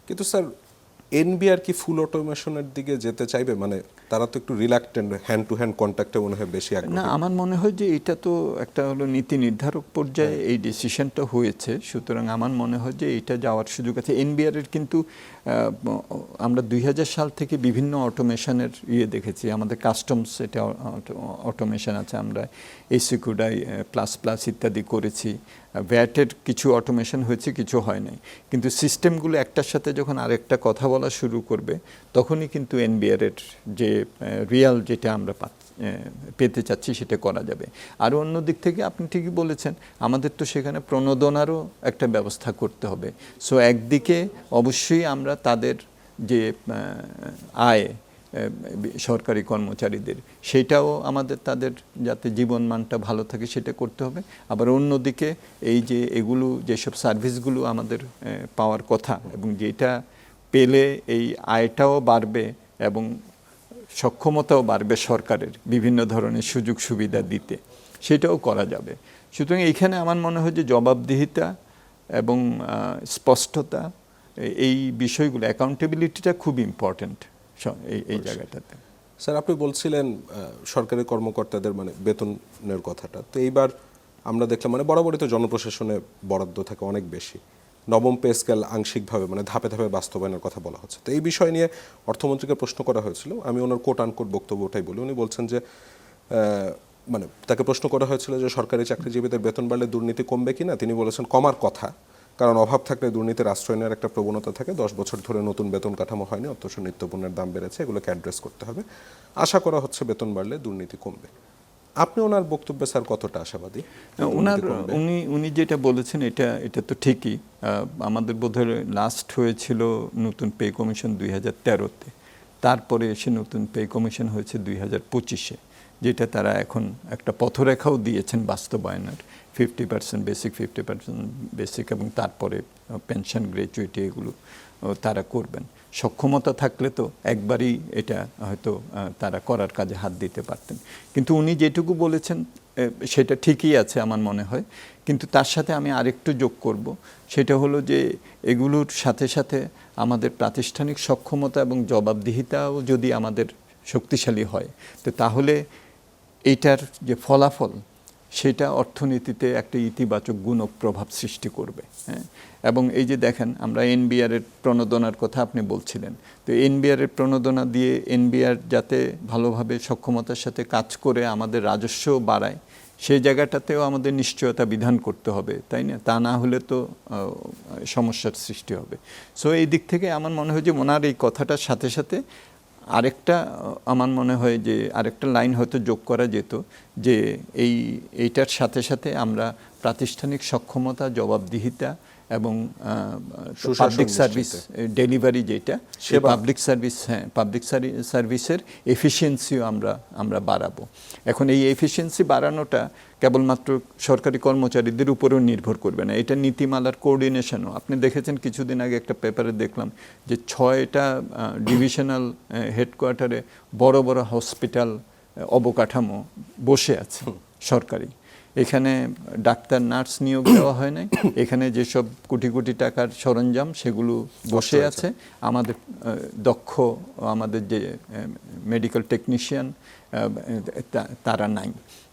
কিন্তু স্যার এনবিআর কি ফুল অটোমেশনের দিকে যেতে চাইবে? মানে তারা তো একটু রিল্যাক্টেন্ট, হ্যান্ড টু হ্যান্ড কন্ট্যাক্টে মনে হয় বেশি আগ্রহী। না, আমার মনে হয় যে এটা তো একটা হলো নীতি নির্ধারক পর্যায়ে এই ডিসিশনটা হয়েছে, সুতরাং আমার মনে হয় যে এটা যাওয়ার সুযোগ আছে। এনবিআরের কিন্তু আমরা 2000 সাল থেকে বিভিন্ন অটোমেশনের দেখেছি। আমাদের কাস্টমস এটা অটোমেশন আছে, আমরা এসিকুডাই প্লাস প্লাস ইত্যাদি করেছি। ভ্যাটের কিছু অটোমেশন হয়েছে, কিছু হয় নাই। কিন্তু সিস্টেমগুলো একটার সাথে যখন আরেকটা কথা বলা শুরু করবে তখনই কিন্তু এনবিআরের যে রিয়াল যেটা আমরা পেতে চাচ্ছি সেটা করা যাবে। আর অন্য দিক থেকে আপনি ঠিকই বলেছেন, আমাদের তো সেখানে প্রণোদনারও একটা ব্যবস্থা করতে হবে। সো একদিকে অবশ্যই আমরা তাদের যে আয় সরকারি কর্মচারীদের সেটাও আমাদের তাদের যাতে জীবনমানটা ভালো থাকে সেটা করতে হবে। আবার অন্যদিকে এই যে এগুলো যেসব সার্ভিসগুলো আমাদের পাওয়ার কথা এবং যেটা পেলে এই আয়টাও বাড়বে এবং সক্ষমতাও বাড়বে সরকারের বিভিন্ন ধরনের সুযোগ সুবিধা দিতে, সেটাও করা যাবে। সুতরাং এইখানে আমার মনে হয় যে জবাবদিহিতা এবং স্পষ্টতা, এই বিষয়গুলো অ্যাকাউন্টেবিলিটিটা খুব ইম্পর্ট্যান্ট এই জায়গাটাতে। স্যার আপনি বলছিলেন সরকারি কর্মকর্তাদের মানে বেতনের কথাটা, তো এইবার আমরা দেখলাম মানে বরাবরই তো জনপ্রশাসনে বরাদ্দ থাকে অনেক বেশি। নবম পে স্কেল আংশিকভাবে মানে ধাপে ধাপে বাস্তবায়নের কথা বলা হচ্ছে। তো এই বিষয় নিয়ে অর্থমন্ত্রীকে প্রশ্ন করা হয়েছিল, আমি ওনার কোট আনকোট বক্তব্য ওটাই বলি। উনি বলছেন যে মানে তাকে প্রশ্ন করা হয়েছিল যে সরকারি চাকরিজীবীদের বেতন বাড়লে দুর্নীতি কমবে কিনা, তিনি বলেছেন কমার কথা, কারণ অভাব থাকলে দুর্নীতির আশ্রয় নেওয়ার একটা প্রবণতা থাকে। 10 বছর ধরে নতুন বেতন কাঠামো হয়নি, অথচ নিত্যপণ্যের দাম বেড়েছে, এগুলোকে অ্যাড্রেস করতে হবে। আশা করা হচ্ছে বেতন বাড়লে দুর্নীতি কমবে। আপনি ওনার বক্তব্যে স্যার কতটা আশাবাদী? উনি যেটা বলেছেন এটা তো ঠিকই। আমাদের বোধহয় লাস্ট হয়েছিল নতুন পে কমিশন 2013-তে, তারপরে এসে নতুন পে কমিশন হয়েছে 2025-এ, যেটা তারা এখন একটা পথরেখাও দিয়েছেন বাস্তবায়নের। 50% বেসিক, 50% বেসিক এবং তারপরে পেনশন, গ্র্যাচুইটি এগুলো তারা করবেন। সক্ষমতা থাকলে তো একবারই এটা হয়তো তারা করার কাজে হাত দিতে পারতেন। কিন্তু উনি যেটুকু বলেছেন সেটা ঠিকই আছে আমার মনে হয়। কিন্তু তার সাথে আমি আরেকটু যোগ করব, সেটা হলো যে এগুলোর সাথে সাথে আমাদের প্রাতিষ্ঠানিক সক্ষমতা এবং জবাবদিহিতাও যদি আমাদের শক্তিশালী হয়, তো তাহলে এইটার যে ফলাফল সেটা অর্থনীতিতে একটা ইতিবাচক গুণক প্রভাব সৃষ্টি করবে। হ্যাঁ, এবং এই যে দেখেন আমরা এনবিআরের প্রণোদনার কথা আপনি বলছিলেন, তো এনবিআরের প্রণোদনা দিয়ে এনবিআর যাতে ভালোভাবে সক্ষমতার সাথে কাজ করে আমাদের রাজস্ব বাড়ায়, সেই জায়গাটাতেও আমাদের নিশ্চয়তা বিধান করতে হবে, তাই না? তা না হলে তো সমস্যার সৃষ্টি হবে। সো এই দিক থেকে আমার মনে হয় যে ওনার এই কথাটার সাথে সাথে আরেকটা আমার মনে হয় যে আরেকটা লাইন হয়তো যোগ করা যেত, যে এইটার সাথে সাথে আমরা প্রাতিষ্ঠানিক সক্ষমতা, জবাবদিহিতা এবং পাবলিক সার্ভিস ডেলিভারি যেটা পাবলিক সার্ভিসের এফিসিয়েন্সিও আমরা বাড়াবো। এখন এই এফিসিয়েন্সি বাড়ানোটা কেবলমাত্র সরকারি কর্মচারীদের উপরেও নির্ভর করবে না, এটা নীতিমালার কোঅর্ডিনেশনও। আপনি দেখেছেন কিছুদিন আগে একটা পেপারে দেখলাম যে 6টা ডিভিশনাল হেডকোয়ার্টারে বড় বড় হসপিটাল অবকাঠামো বসে আছে সরকারি। এখানে ডাক্তার, নার্স নিয়োগ দেওয়া হয় নাই, এখানে যেসব কোটি কোটি টাকার সরঞ্জাম সেগুলো বসে আছে, আমাদের দক্ষ আমাদের যে মেডিকেল টেকনিশিয়ান তারা নাই।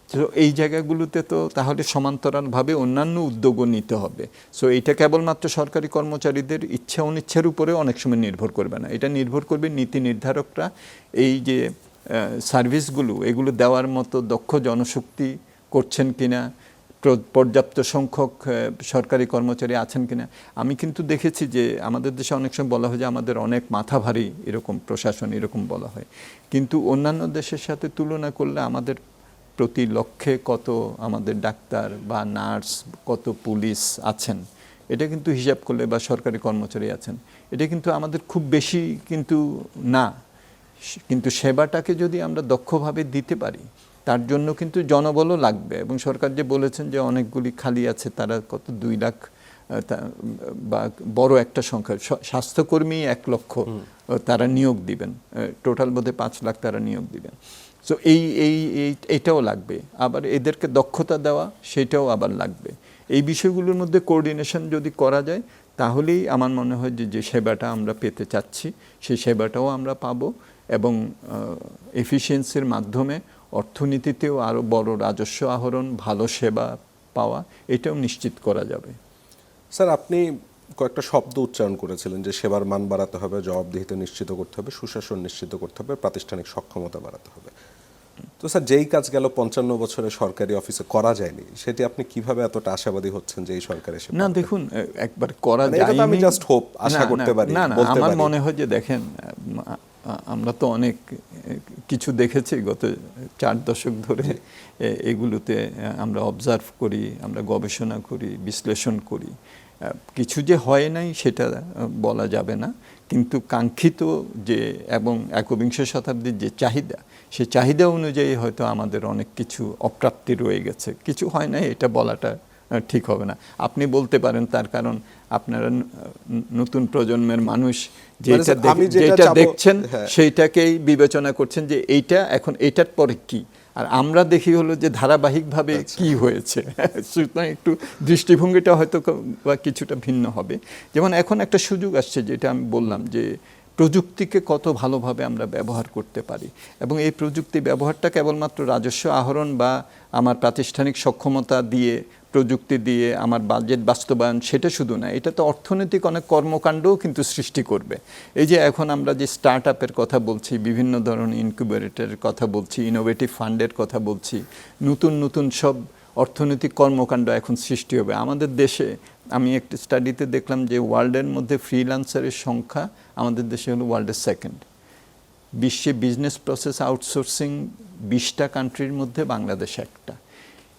তো এই জায়গাগুলোতে তো তাহলে সমান্তরালভাবে অন্যান্য উদ্যোগও নিতে হবে। সো এটা কেবলমাত্র সরকারি কর্মচারীদের ইচ্ছা অনিচ্ছার উপরে অনেক সময় নির্ভর করবে না, এটা নির্ভর করবে নীতি নির্ধারকরা এই যে সার্ভিসগুলো এগুলো দেওয়ার মতো দক্ষ জনশক্তি করছেন কিনা, পর্যাপ্ত সংখ্যক সরকারি কর্মচারী আছেন কিনা। আমি কিন্তু দেখেছি যে আমাদের দেশে অনেক সময় বলা হয় যে আমাদের অনেক মাথা ভারী এরকম প্রশাসন এরকম বলা হয়, কিন্তু অন্যান্য দেশের সাথে তুলনা করলে আমাদের প্রতি লক্ষে কত আমাদের ডাক্তার বা নার্স, কত পুলিশ আছেন, এটা কিন্তু হিসাব করলে, বা সরকারি কর্মচারী আছেন, এটা কিন্তু আমাদের খুব বেশি কিন্তু না। কিন্তু সেবাটাকে যদি আমরা দক্ষভাবে দিতে পারি, তার জন্য কিন্তু জনবলও লাগবে। এবং সরকার যে বলেছেন যে অনেকগুলি খালি আছে, তারা কত 2 লাখ বা বড় একটা সংখ্যা স্বাস্থ্যকর্মী 1 লক্ষ তারা নিয়োগ দিবেন, টোটাল বোধহয় 5 লাখ তারা নিয়োগ দিবেন। সো এইটাও লাগবে, আবার এদেরকে দক্ষতা দেওয়া সেটাও আবার লাগবে। এই বিষয়গুলোর মধ্যে কোঅর্ডিনেশন যদি করা যায়, তাহলেই আমার মনে হয় যে সেবাটা আমরা পেতে চাচ্ছি সেই সেবাটাও আমরা পাবো, এবং এফিসিয়েন্সির মাধ্যমে অর্থনীতিতেও আরও বড় রাজস্ব আহরণ, ভালো সেবা পাওয়া, এটাও নিশ্চিত করা যাবে। স্যার, আপনি কয়েকটা শব্দ উচ্চারণ করেছিলেন যে সেবার মান বাড়াতে হবে, জবাবদিহিতা নিশ্চিত করতে হবে, সুশাসন নিশ্চিত করতে হবে, প্রাতিষ্ঠানিক সক্ষমতা বাড়াতে হবে। তো স্যার, যেই কাজ গেল 55 বছরে সরকারি অফিসে করা যায়নি, সেটি আপনি কিভাবে এতটা আশাবাদী হচ্ছেন যে এই সরকার এসে? না দেখুন, একবার করা যায়নি, এটা তো আমি জাস্ট হোপ, আশা করতে পারি, না বলতে আমার পারি। মনে হয় যে দেখেন, আমরা তো অনেক কিছু দেখেছি গত 4 দশক ধরে, এগুলোতে আমরা অবজার্ভ করি, আমরা গবেষণা করি, বিশ্লেষণ করি। কিছু যে হয় নাই সেটা বলা যাবে না, কিন্তু কাঙ্ক্ষিত যে এবং 21 শতাব্দীর যে চাহিদা, সেই চাহিদা অনুযায়ী হয়তো আমাদের অনেক কিছু অপ্রাপ্তি রয়ে গেছে, কিছু হয় নাই এটা বলাটা ঠিক হবে না। আপনি বলতে পারেন, তার কারণ আপনারা নতুন প্রজন্মের মানুষ যেটা দেখছেন সেইটাকেই বিবেচনা করছেন যে এইটা এখন এটার পরে কি, আর আমরা দেখি হলো যে ধারাবাহিকভাবে কি হয়েছে। সুতরাং একটু দৃষ্টিভঙ্গিটা হয়তো বা কিছুটা ভিন্ন হবে। যেমন এখন একটা সুযোগ আসছে, যেটা আমি বললাম যে প্রযুক্তিকে কত ভালোভাবে আমরা ব্যবহার করতে পারি, এবং এই প্রযুক্তি ব্যবহারটা কেবলমাত্র রাজস্ব আহরণ বা আমার প্রাতিষ্ঠানিক সক্ষমতা দিয়ে, প্রযুক্তি দিয়ে আমার বাজেট বাস্তবায়ন, সেটা শুধু না, এটা তো অর্থনৈতিক অনেক কর্মকাণ্ডও কিন্তু সৃষ্টি করবে। এই যে এখন আমরা যে স্টার্ট আপের কথা বলছি, বিভিন্ন ধরনের ইনকিউবেটরের কথা বলছি, ইনোভেটিভ ফান্ডের কথা বলছি, নতুন নতুন সব অর্থনৈতিক কর্মকাণ্ড এখন সৃষ্টি হবে আমাদের দেশে। আমি একটা স্টাডিতে দেখলাম যে ওয়ার্ল্ডের মধ্যে ফ্রিল্যান্সারের সংখ্যা আমাদের দেশে হলো ওয়ার্ল্ডের 2nd। বিশ্বে বিজনেস প্রসেস আউটসোর্সিং 20টা কান্ট্রির মধ্যে বাংলাদেশ একটা।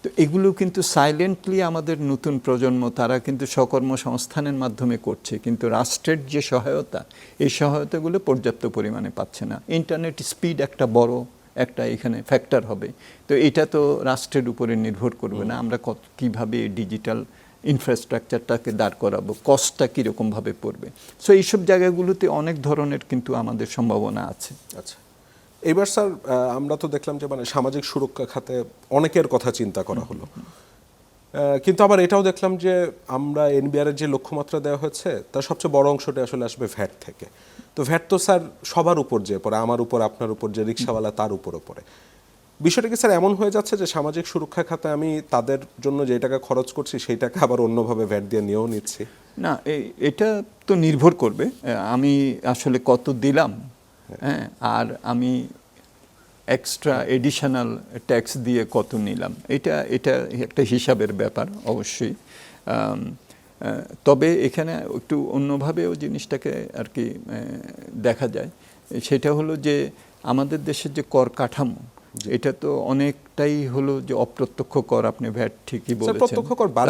তো এগুলো কিন্তু সাইলেন্টলি আমাদের নতুন প্রজন্ম, তারা কিন্তু স্বকর্মসংস্থানের মাধ্যমে করছে, কিন্তু রাষ্ট্রের যে সহায়তা, এই সহায়তাগুলো পর্যাপ্ত পরিমাণে পাচ্ছে না। ইন্টারনেট স্পিড একটা বড় একটা এখানে ফ্যাক্টর হবে। তো এটা তো রাষ্ট্রের উপরে নির্ভর করবে না, আমরা কীভাবে ডিজিটাল ইনফ্রাস্ট্রাকচারটাকে দাঁড় করাবো, কস্টটা কীরকমভাবে পড়বে। সো এইসব জায়গাগুলোতে অনেক ধরনের কিন্তু আমাদের সম্ভাবনা আছে। আচ্ছা, এবার স্যার আমরা তো দেখলাম যে মানে সামাজিক সুরক্ষা খাতে অনেকের কথা চিন্তা করা হলো, কিন্তু আবার এটাও দেখলাম যে আমরা এনবিআর এর যে লক্ষ্যমাত্রা দেওয়া হয়েছে তার সবচেয়ে বড় অংশটা আসলে আসবে ভ্যাট থেকে। তো ভ্যাট তো স্যার সবার উপর যে পড়ে, আমার উপর, আপনার উপর, যে রিক্সাওয়ালা তার উপরও পড়ে। বিষয়টা কি স্যার এমন হয়ে যাচ্ছে যে সামাজিক সুরক্ষা খাতে আমি তাদের জন্য যে টাকা খরচ করছি সেই টাকা আবার অন্যভাবে ভ্যাট দিয়ে নিয়েও নিচ্ছি? না, এটা তো নির্ভর করবে আমি আসলে কত দিলাম, হ্যাঁ, আর আমি এক্সট্রা এডিশনাল ট্যাক্স দিয়ে কত নিলাম, এটা একটা হিসাবের ব্যাপার অবশ্যই। তবে এখানে একটু অন্যভাবেও জিনিসটাকে আর কি দেখা যায়, সেটা হলো যে আমাদের দেশের যে কর কাঠামো, এটা তো অনেকটাই হলো যে অপ্রত্যক্ষ কর। আপনি ভ্যাট ঠিকই বলেছেন,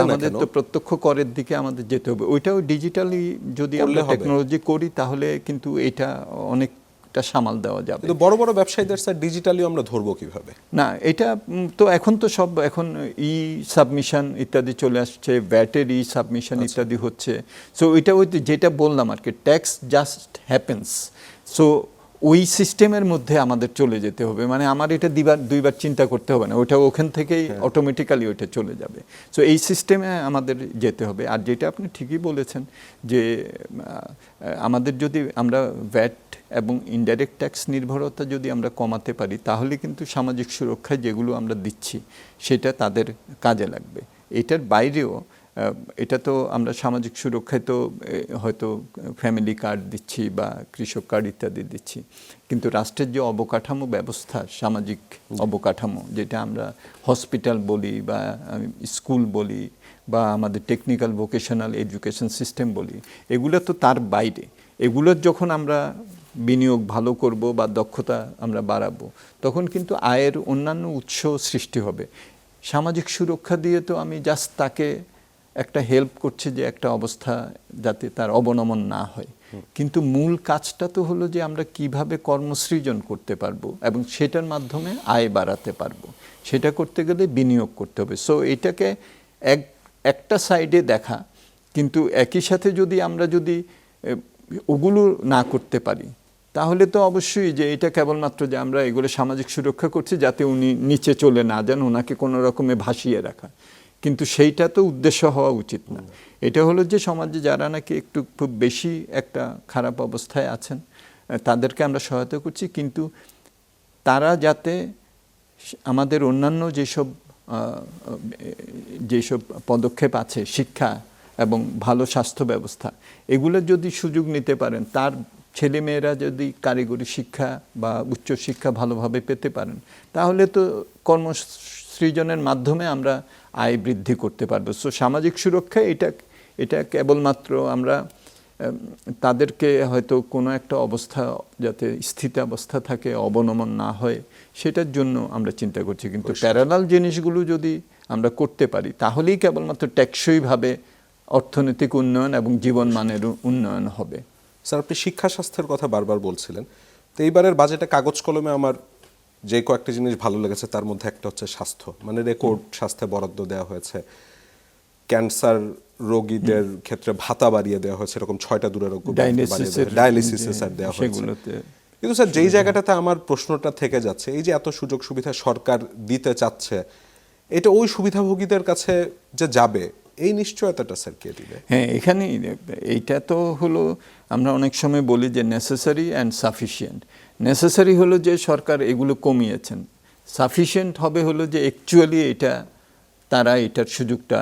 আমাদের তো প্রত্যক্ষ করের দিকে আমাদের যেতে হবে। ওইটাও ডিজিটালি যদি আমরা টেকনোলজি করি তাহলে কিন্তু এটা অনেকটা সামাল দেওয়া যাবে। কিন্তু বড় বড় ব্যবসায়ীদের স্যার ডিজিটালি আমরা ধরবো কিভাবে? না, এটা তো এখন তো সব এখন ই সাবমিশন ইত্যাদি চলে আসছে, ভ্যাটের ই সাবমিশন ইত্যাদি হচ্ছে। সো এটা ওই যেটা বললাম আর কি, ট্যাক্স জাস্ট হ্যাপেন্স। সো ওই সিস্টেমের মধ্যে আমাদের চলে যেতে হবে, মানে আমার এটা দুইবার চিন্তা করতে হবে না, ওটা ওখান থেকেই অটোমেটিক্যালি ওইটা চলে যাবে। সো এই সিস্টেমে আমাদের যেতে হবে। আর যেটা আপনি ঠিকই বলেছেন যে আমাদের যদি আমরা ভ্যাট এবং ইনডাইরেক্ট ট্যাক্স নির্ভরতা যদি আমরা কমাতে পারি, তাহলে কিন্তু সামাজিক সুরক্ষায় যেগুলো আমরা দিচ্ছি সেটা তাদের কাজে লাগবে। এটার বাইরেও এটা তো আমরা সামাজিক সুরক্ষায় তো হয়তো ফ্যামিলি কার্ড দিচ্ছি বা কৃষক কার্ড ইত্যাদি দিচ্ছি, কিন্তু রাষ্ট্রের যে অবকাঠামো ব্যবস্থা, সামাজিক অবকাঠামো, যেটা আমরা হসপিটাল বলি বা স্কুল বলি বা আমাদের টেকনিক্যাল ভোকেশনাল এডুকেশন সিস্টেম বলি, এগুলো তো তার বাইরে। এগুলোর যখন আমরা বিনিয়োগ ভালো করব বা দক্ষতা আমরা বাড়াবো, তখন কিন্তু আয়ের অন্যান্য উৎস সৃষ্টি হবে। সামাজিক সুরক্ষা দিয়ে তো আমি জাস্ট তাকে একটা হেল্প করছি যে একটা অবস্থা যাতে তার অবনমন না হয়, কিন্তু মূল কাজটা তো হলো যে আমরা কিভাবে কর্মসৃজন করতে পারবো এবং সেটার মাধ্যমে আয় বাড়াতে পারবো। সেটা করতে গেলে বিনিয়োগ করতে হবে। সো এটাকে একটা সাইডে দেখা, কিন্তু একই সাথে যদি আমরা ওগুলো না করতে পারি, তাহলে তো অবশ্যই যে এটা কেবলমাত্র যে আমরা এগুলো সামাজিক সুরক্ষা করছি যাতে উনি নিচে চলে না যান, ওনাকে কোনো রকমে ভাসিয়ে রাখা, কিন্তু সেইটা তো উদ্দেশ্য হওয়া উচিত না। এটা হলো যে সমাজে যারা নাকি একটু খুব বেশি একটা খারাপ অবস্থায় আছেন, তাদেরকে আমরা সহায়তা করছি, কিন্তু তারা যাতে আমাদের অন্যান্য যেসব পদক্ষেপ আছে, শিক্ষা এবং ভালো স্বাস্থ্য ব্যবস্থা, এগুলোর যদি সুযোগ নিতে পারেন, তার ছেলেমেয়েরা যদি কারিগরি শিক্ষা বা উচ্চশিক্ষা ভালোভাবে পেতে পারেন, তাহলে তো কর্মসৃজনের মাধ্যমে আমরা আয় বৃদ্ধি করতে পারবো। সো সামাজিক সুরক্ষা এটা কেবলমাত্র আমরা তাদেরকে হয়তো কোনো একটা অবস্থা যাতে স্থিতাবস্থা থাকে, অবনমন না হয়, সেটার জন্য আমরা চিন্তা করছি। কিন্তু প্যারালাল জিনিসগুলো যদি আমরা করতে পারি, তাহলেই কেবলমাত্র টেকসইভাবে অর্থনৈতিক উন্নয়ন এবং জীবনমানের উন্নয়ন হবে। স্যার, আপনি শিক্ষা স্বাস্থ্যের কথা বারবার বলছিলেন, তো এইবারের বাজেটে কাগজ কলমে আমার যে কয়েকটা জিনিস ভালো লেগেছে, তার মধ্যে একটা হচ্ছে স্বাস্থ্য, মানে রেকর্ড স্বাস্থ্যে বরাদ্দ দেওয়া হয়েছে। ক্যান্সার রোগীদের ক্ষেত্রে ভাতা বাড়িয়ে দেওয়া হয়েছে, এরকম 6টা দুরারোগ্য ডায়ালিসিসে স্যার দেওয়া হয়েছে। কিন্তু স্যার যেই জায়গাটাতে আমার প্রশ্নটা থেকে যাচ্ছে, এই যে এত সুযোগ সুবিধা সরকার দিতে চাচ্ছে, এটা ওই সুবিধাভোগীদের কাছে যে যাবে, এই নিশ্চয়তাটা স্যার কে দিবে? হ্যাঁ, এখানে এইটা তো হলো, আমরা অনেক সময় বলি যে নেসেসারি অ্যান্ড সাফিসিয়েন্ট। নেসেসারি হলো যে সরকার এগুলো কমিয়েছেন, সাফিসিয়েন্ট হবে হলো যে অ্যাকচুয়ালি তারা এটার সুযোগটা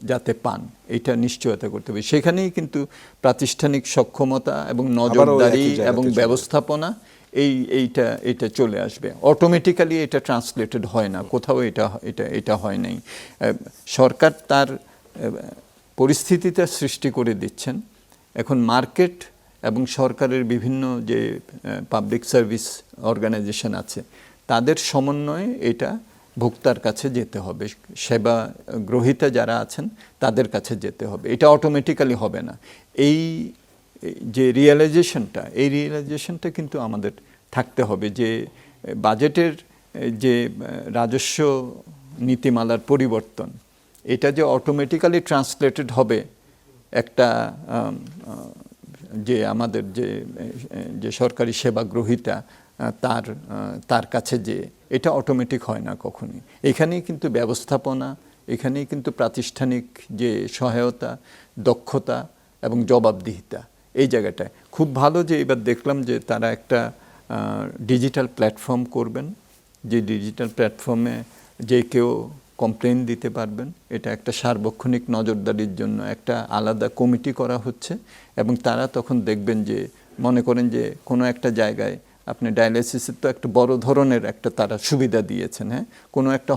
যাতে পান, এটা নিশ্চয়তা করতে হবে। সেখানেই কিন্তু প্রাতিষ্ঠানিক সক্ষমতা এবং নজরদারি এবং ব্যবস্থাপনা এইটা চলে আসবে। অটোমেটিক্যালি এটা ট্রান্সলেটেড হয় না, কোথাও এটা হয় নাই। সরকার তার পরিস্থিতিটা সৃষ্টি করে দিচ্ছেন। এখন মার্কেট এবং সরকারের বিভিন্ন যে পাবলিক সার্ভিস অর্গানাইজেশন আছে, তাদের সমন্বয়ে এটা ভোক্তার কাছে যেতে হবে, সেবা গ্রহীতা যারা আছেন তাদের কাছে যেতে হবে। এটা অটোমেটিক্যালি হবে না। এই যে রিয়েলাইজেশনটা কিন্তু আমাদের থাকতে হবে, যে বাজেটের যে রাজস্ব নীতিমালার পরিবর্তন, এটা যে অটোমেটিক্যালি ট্রান্সলেটেড হবে একটা যে আমাদের যে সরকারি সেবা গ্রহীতা তার কাছে, যে এটা অটোমেটিক হয় না কখনই। এখানেই কিন্তু ব্যবস্থাপনা, এখানেই কিন্তু প্রাতিষ্ঠানিক যে সহায়তা, দক্ষতা এবং জবাবদিহিতা, এই জায়গাটায় খুব ভালো। যে এবার দেখলাম যে তারা একটা ডিজিটাল প্ল্যাটফর্ম করবেন, যে ডিজিটাল প্ল্যাটফর্মে যে কেউ কমপ্লেন দিতে পারবেন। এটা একটা সার্বক্ষণিক নজরদারির জন্য একটা আলাদা কমিটি করা হচ্ছে, এবং তারা তখন দেখবেন যে, মনে করেন যে কোনো একটা জায়গায় আপনি ডায়ালিসিসের তো একটা বড় ধরনের একটা তারা সুবিধা দিয়েছেন, হ্যাঁ, কোনো একটা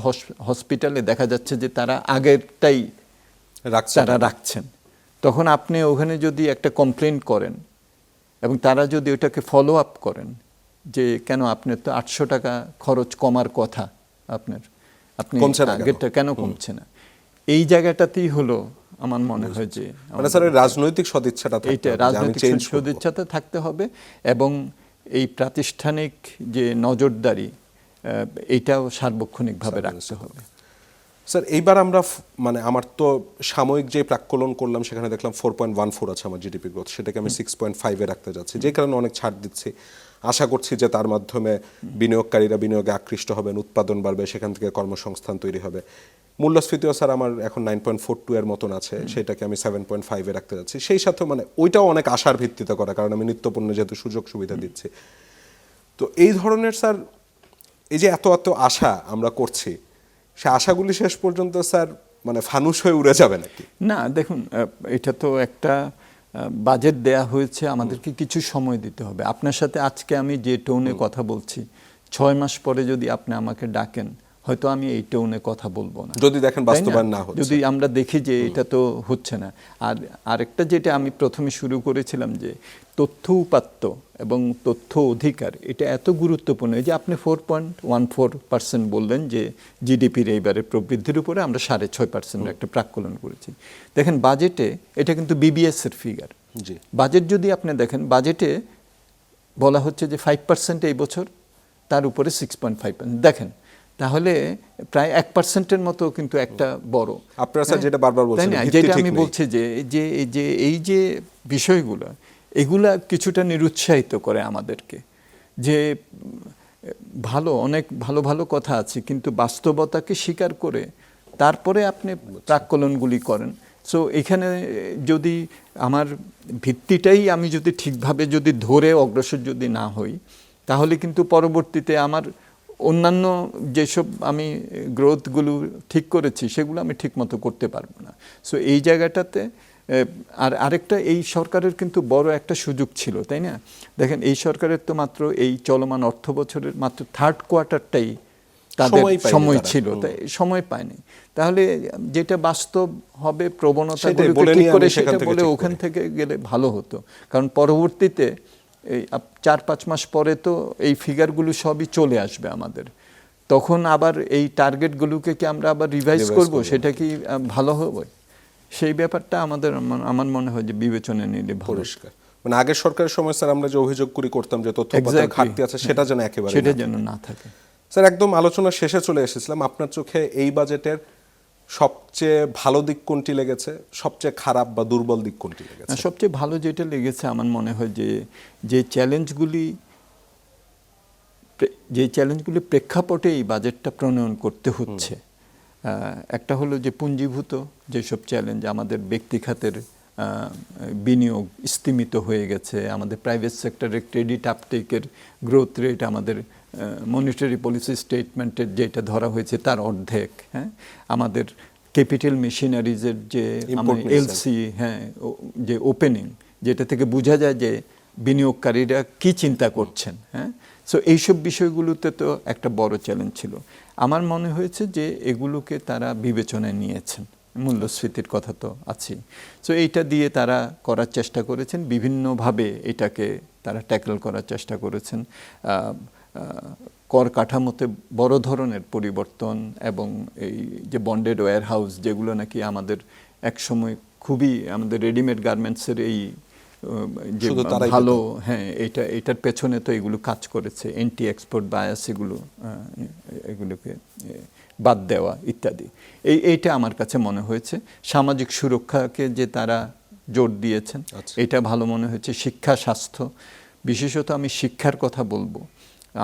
হসপিটালে দেখা যাচ্ছে যে তারা আগেরটাই তারা রাখছেন। তখন আপনি ওখানে যদি একটা কমপ্লেন করেন এবং তারা যদি ওটাকে ফলো আপ করেন, যে কেন আপনার তো 800 টাকা খরচ কমার কথা, আপনি আগেরটা কেন কমছে না, এই জায়গাটাতেই হলো আমার মনে হয় যে রাজনৈতিক সদিচ্ছাটা থাকতে হবে, এবং এই প্রাতিষ্ঠানিক যে নজরদারি, এইটাও সার্বক্ষণিকভাবে রাখতে হবে। স্যার, এইবার আমরা মানে আমার তো সাময়িক যে প্রাক্কলন করলাম, সেখানে দেখলাম 4.14 আছে আমার জিডিপি গ্রোথ, সেটাকে আমি 6.5-এ রাখতে যাচ্ছি, যে কারণে অনেক ছাড় দিচ্ছি। আশা করছি যে তার মাধ্যমে বিনিয়োগকারীরা বিনিয়োগে আকৃষ্ট হবেন, উৎপাদন বাড়বে, সেখান থেকে কর্মসংস্থান তৈরি হবে। মূল্যস্ফীতিও স্যার আমার এখন 9.42 এর মতন আছে, সেটাকে আমি 7.5-এ রাখতে যাচ্ছি। সেই সাথে মানে ওইটাও অনেক আশার ভিত্তিতে করা, কারণ আমি নিত্যপণ্য যেহেতু সুযোগ সুবিধা দিচ্ছি। তো এই ধরনের স্যার, এই যে এত এত আশা আমরা করছি, সে আশাগুলি শেষ পর্যন্ত স্যার মানে ফানুস হয়ে উড়ে যাবে নাকি? না দেখুন, এটা তো একটা বাজেট দেয়া হয়েছে, আমাদেরকে কিছু সময় দিতে হবে। আপনার সাথে আজকে আমি যে টোনে কথা বলছি, 6 মাস পরে যদি আপনি আমাকে ডাকেন, হয়তো আমি এই টোনে কথা বলবো না, যদি দেখেন বাস্তবায়ন না হচ্ছে, যদি আমরা দেখি যে এটা তো হচ্ছে না। আর আরেকটা যেটা আমি প্রথমে শুরু করেছিলাম, যে তথ্য উপাত্ত এবং তথ্য অধিকার, এটা এত গুরুত্বপূর্ণ। এই যে আপনি 4.14% বললেন যে জিডিপির এইবারের প্রবৃদ্ধির উপরে আমরা 6.5% একটা প্রাক্কলন করেছি। দেখেন বাজেটে এটা কিন্তু বিবিএস এর ফিগার। বাজেট যদি আপনি দেখেন, বাজেটে বলা হচ্ছে যে 5% এই বছর, তার উপরে 6.5%। দেখেন তাহলে প্রায় 1%-এর মতো কিন্তু একটা বড়। আপনারা স্যার যেটা বারবার বলছেন, যেটা আমি বলছি যে এই যে বিষয়গুলো, এগুলা কিছুটা নিরুৎসাহিত করে আমাদেরকে, যে অনেক ভালো ভালো কথা আছে, কিন্তু বাস্তবতাকে স্বীকার করে তারপরে আপনি প্রাক্কলনগুলি করেন। সো এখানে যদি আমার ভিত্তিটাই আমি যদি ঠিকভাবে যদি ধরে অগ্রসর যদি না হই, তাহলে কিন্তু পরবর্তীতে আমার অন্যান্য যেসব আমি গ্রোথগুলো ঠিক করেছি সেগুলো আমি ঠিকমতো করতে পারবো না। সো এই জায়গাটাতে আরেকটা, এই সরকারের কিন্তু বড় একটা সুযোগ ছিল, তাই না? দেখেন এই সরকারের তো মাত্র এই চলমান অর্থ বছরের মাত্র 3rd কোয়ার্টারটাই তাদের সময় ছিল, তাই সময় পায়নি। তাহলে যেটা বাস্তব হবে, প্রবণতাগুলোকে ঠিক করে সেটা বলে ওখান থেকে গেলে ভালো হতো। কারণ পরবর্তীতে এই 4-5 মাস পরে তো এই ফিগারগুলো সবই চলে আসবে আমাদের, তখন আবার এই টার্গেটগুলোকে কি আমরা আবার রিভাইজ করব, সেটা কি ভালো হবে? সেই ব্যাপারটা আমার মনে হয় যে বিবেচনা নিলে পরিষ্কার। মানে আগের সরকারের সময় স্যার আমরা যে অভিযোগ করতাম যে তথ্যপত্রের ঘাটতি আছে, সেটা যেন একেবারে না থাকে। স্যার একদম আলোচনা শেষে চলে এসেছিলাম, আপনার চোখে এই বাজেটের সবচেয়ে ভালো দিক কোনটি লেগেছে, সবচেয়ে খারাপ বা দুর্বল দিক কোনটি লেগেছে? সবচেয়ে ভালো যেটা লেগেছে আমার মনে হয় যে চ্যালেঞ্জগুলি প্রেক্ষাপটে এই বাজেটটা প্রণয়ন করতে হচ্ছে। একটা হলো যে পুঞ্জীভূত যেসব চ্যালেঞ্জ, আমাদের ব্যক্তি খাতের বিনিয়োগ স্তিমিত হয়ে গেছে, আমাদের প্রাইভেট সেক্টরের ক্রেডিট আপটেকের গ্রোথ রেট আমাদের মনিটারি পলিসি স্টেটমেন্টের যেটা ধরা হয়েছে তার অর্ধেক, হ্যাঁ, আমাদের ক্যাপিটাল মেশিনারিজের যে এলসি, হ্যাঁ, যে ওপেনিং, যেটা থেকে বোঝা যায় যে বিনিয়োগকারীরা কি চিন্তা করছেন, হ্যাঁ। সো এইসব বিষয়গুলোতে তো একটা বড় চ্যালেঞ্জ ছিল। আমার মনে হয়েছে যে এগুলোকে তারা বিবেচনায় নিয়েছেন, মূল্যস্ফীতির কথা তো আছেই। সো এইটা দিয়ে তারা করার চেষ্টা করেছেন, বিভিন্নভাবে এটাকে তারা ট্যাকল করার চেষ্টা করেছেন। কর কাঠামোতে বড় ধরনের পরিবর্তন, এবং এই যে বন্ডেড ওয়্যার হাউস, যেগুলো নাকি আমাদের একসময় খুবই আমাদের রেডিমেড গার্মেন্টসের এই যে ভালো, হ্যাঁ, এটার পেছনে তো এগুলো কাজ করেছে, এন্টি এক্সপোর্ট বায়াস, এগুলোকে বাদ দেওয়া ইত্যাদি। এইটা আমার কাছে মনে হয়েছে। সামাজিক সুরক্ষাকে যে তারা জোর দিয়েছেন, এটা ভালো মনে হয়েছে। শিক্ষা, স্বাস্থ্য, বিশেষত আমি শিক্ষার কথা বলবো।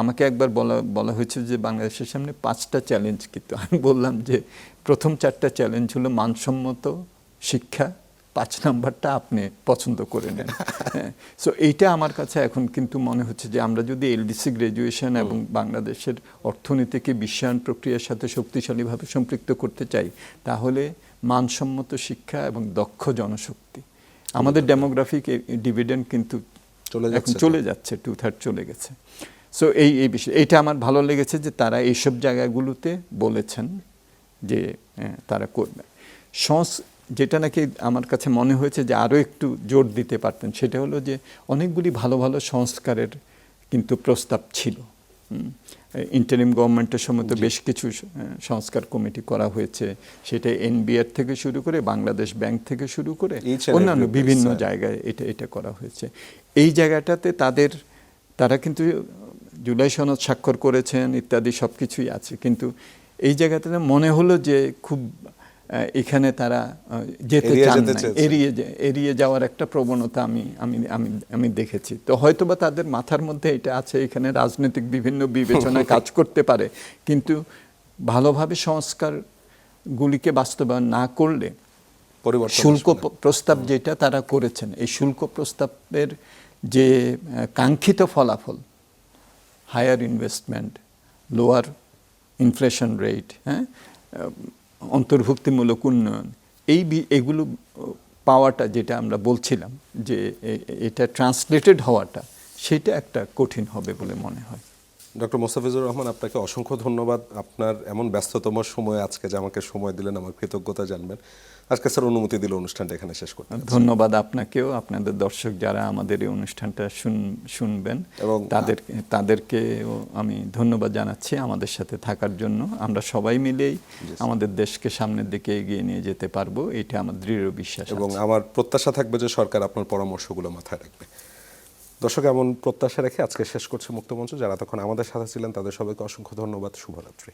আমাকে একবার বলা হয়েছে যে বাংলাদেশের সামনে 5টা চ্যালেঞ্জ, কিন্তু আমি বললাম যে প্রথম 4টা চ্যালেঞ্জ হলো মানসম্মত শিক্ষা, 5 নাম্বারটা আপনি পছন্দ করে নেন। সো এইটা আমার কাছে এখন কিন্তু মনে হচ্ছে যে আমরা যদি এলডিসি গ্র্যাজুয়েশন এবং বাংলাদেশের অর্থনীতিকে বিশ্বায়ন প্রক্রিয়ার সাথে শক্তিশালীভাবে সম্পৃক্ত করতে চাই, তাহলে মানসম্মত শিক্ষা এবং দক্ষ জনশক্তি, আমাদের ডেমোগ্রাফিক ডিভিডেন্ড কিন্তু এখন চলে যাচ্ছে, 2/3 চলে গেছে। সো এই বিষয়, এইটা আমার ভালো লেগেছে যে তারা এইসব জায়গাগুলোতে বলেছেন যে তারা করবে। যেটা নাকি আমার কাছে মনে হয়েছে যে আরও একটু জোর দিতে পারতেন, সেটা হলো যে অনেকগুলি ভালো ভালো সংস্কারের কিন্তু প্রস্তাব ছিল। ইন্টারিম গভর্নমেন্টের সময় তো বেশ কিছু সংস্কার কমিটি করা হয়েছে, সেটা এনবিআর থেকে শুরু করে, বাংলাদেশ ব্যাংক থেকে শুরু করে অন্যান্য বিভিন্ন জায়গায় এটা করা হয়েছে। এই জায়গাটাতে তারা কিন্তু জুলাই সনদ স্বাক্ষর করেছেন ইত্যাদি সব কিছুই আছে, কিন্তু এই জায়গাটাতে মনে হলো যে খুব এখানে তারা যেতে চান না, এড়িয়ে যাওয়ার একটা প্রবণতা আমি দেখেছি। তো হয়তোবা তাদের মাথার মধ্যে এটা আছে, এখানে রাজনৈতিক বিভিন্ন বিবেচনা কাজ করতে পারে, কিন্তু ভালোভাবে সংস্কারগুলিকে বাস্তবায়ন না করলে শুল্ক প্রস্তাব যেটা তারা করেছেন, এই শুল্ক প্রস্তাবের যে কাঙ্ক্ষিত ফলাফল, higher investment, lower inflation rate, হ্যাঁ, অন্তর্ভুক্তিমূলক উন্নয়ন এগুলো পাওয়াটা যেটা আমরা বলছিলাম যে এটা ট্রান্সলেটেড হওয়াটা সেটা একটা কঠিন হবে বলে মনে হয়। ডক্টর মোস্তাফিজুর রহমান, আপনাকে অসংখ্য ধন্যবাদ। আপনার এমন ব্যস্ততম সময়ে আজকে যে আমাকে সময় দিলেন, আমার কৃতজ্ঞতা জানবেন। আজকে স্যার অনুমতি দিল অনুষ্ঠানটা এখানে শেষ করতে। ধন্যবাদ আপনাকেও, আপনাদের দর্শক যারা আমাদের এই অনুষ্ঠানটা শুনবেন এবং তাদেরকেও আমি ধন্যবাদ জানাচ্ছি আমাদের সাথে থাকার জন্য। আমরা সবাই মিলেই আমাদের দেশকে সামনের দিকে এগিয়ে নিয়ে যেতে পারবো, এটা আমার দৃঢ় বিশ্বাস এবং আমার প্রত্যাশা থাকবে যে সরকার আপনার পরামর্শগুলো মাথায় রাখবে। দর্শক, এমন প্রত্যাশা রেখে আজকে শেষ করছে মুক্তমঞ্চ। যারা তখন আমাদের সাথে ছিলেন তাদের সবাইকে অসংখ্য ধন্যবাদ। শুভরাত্রি।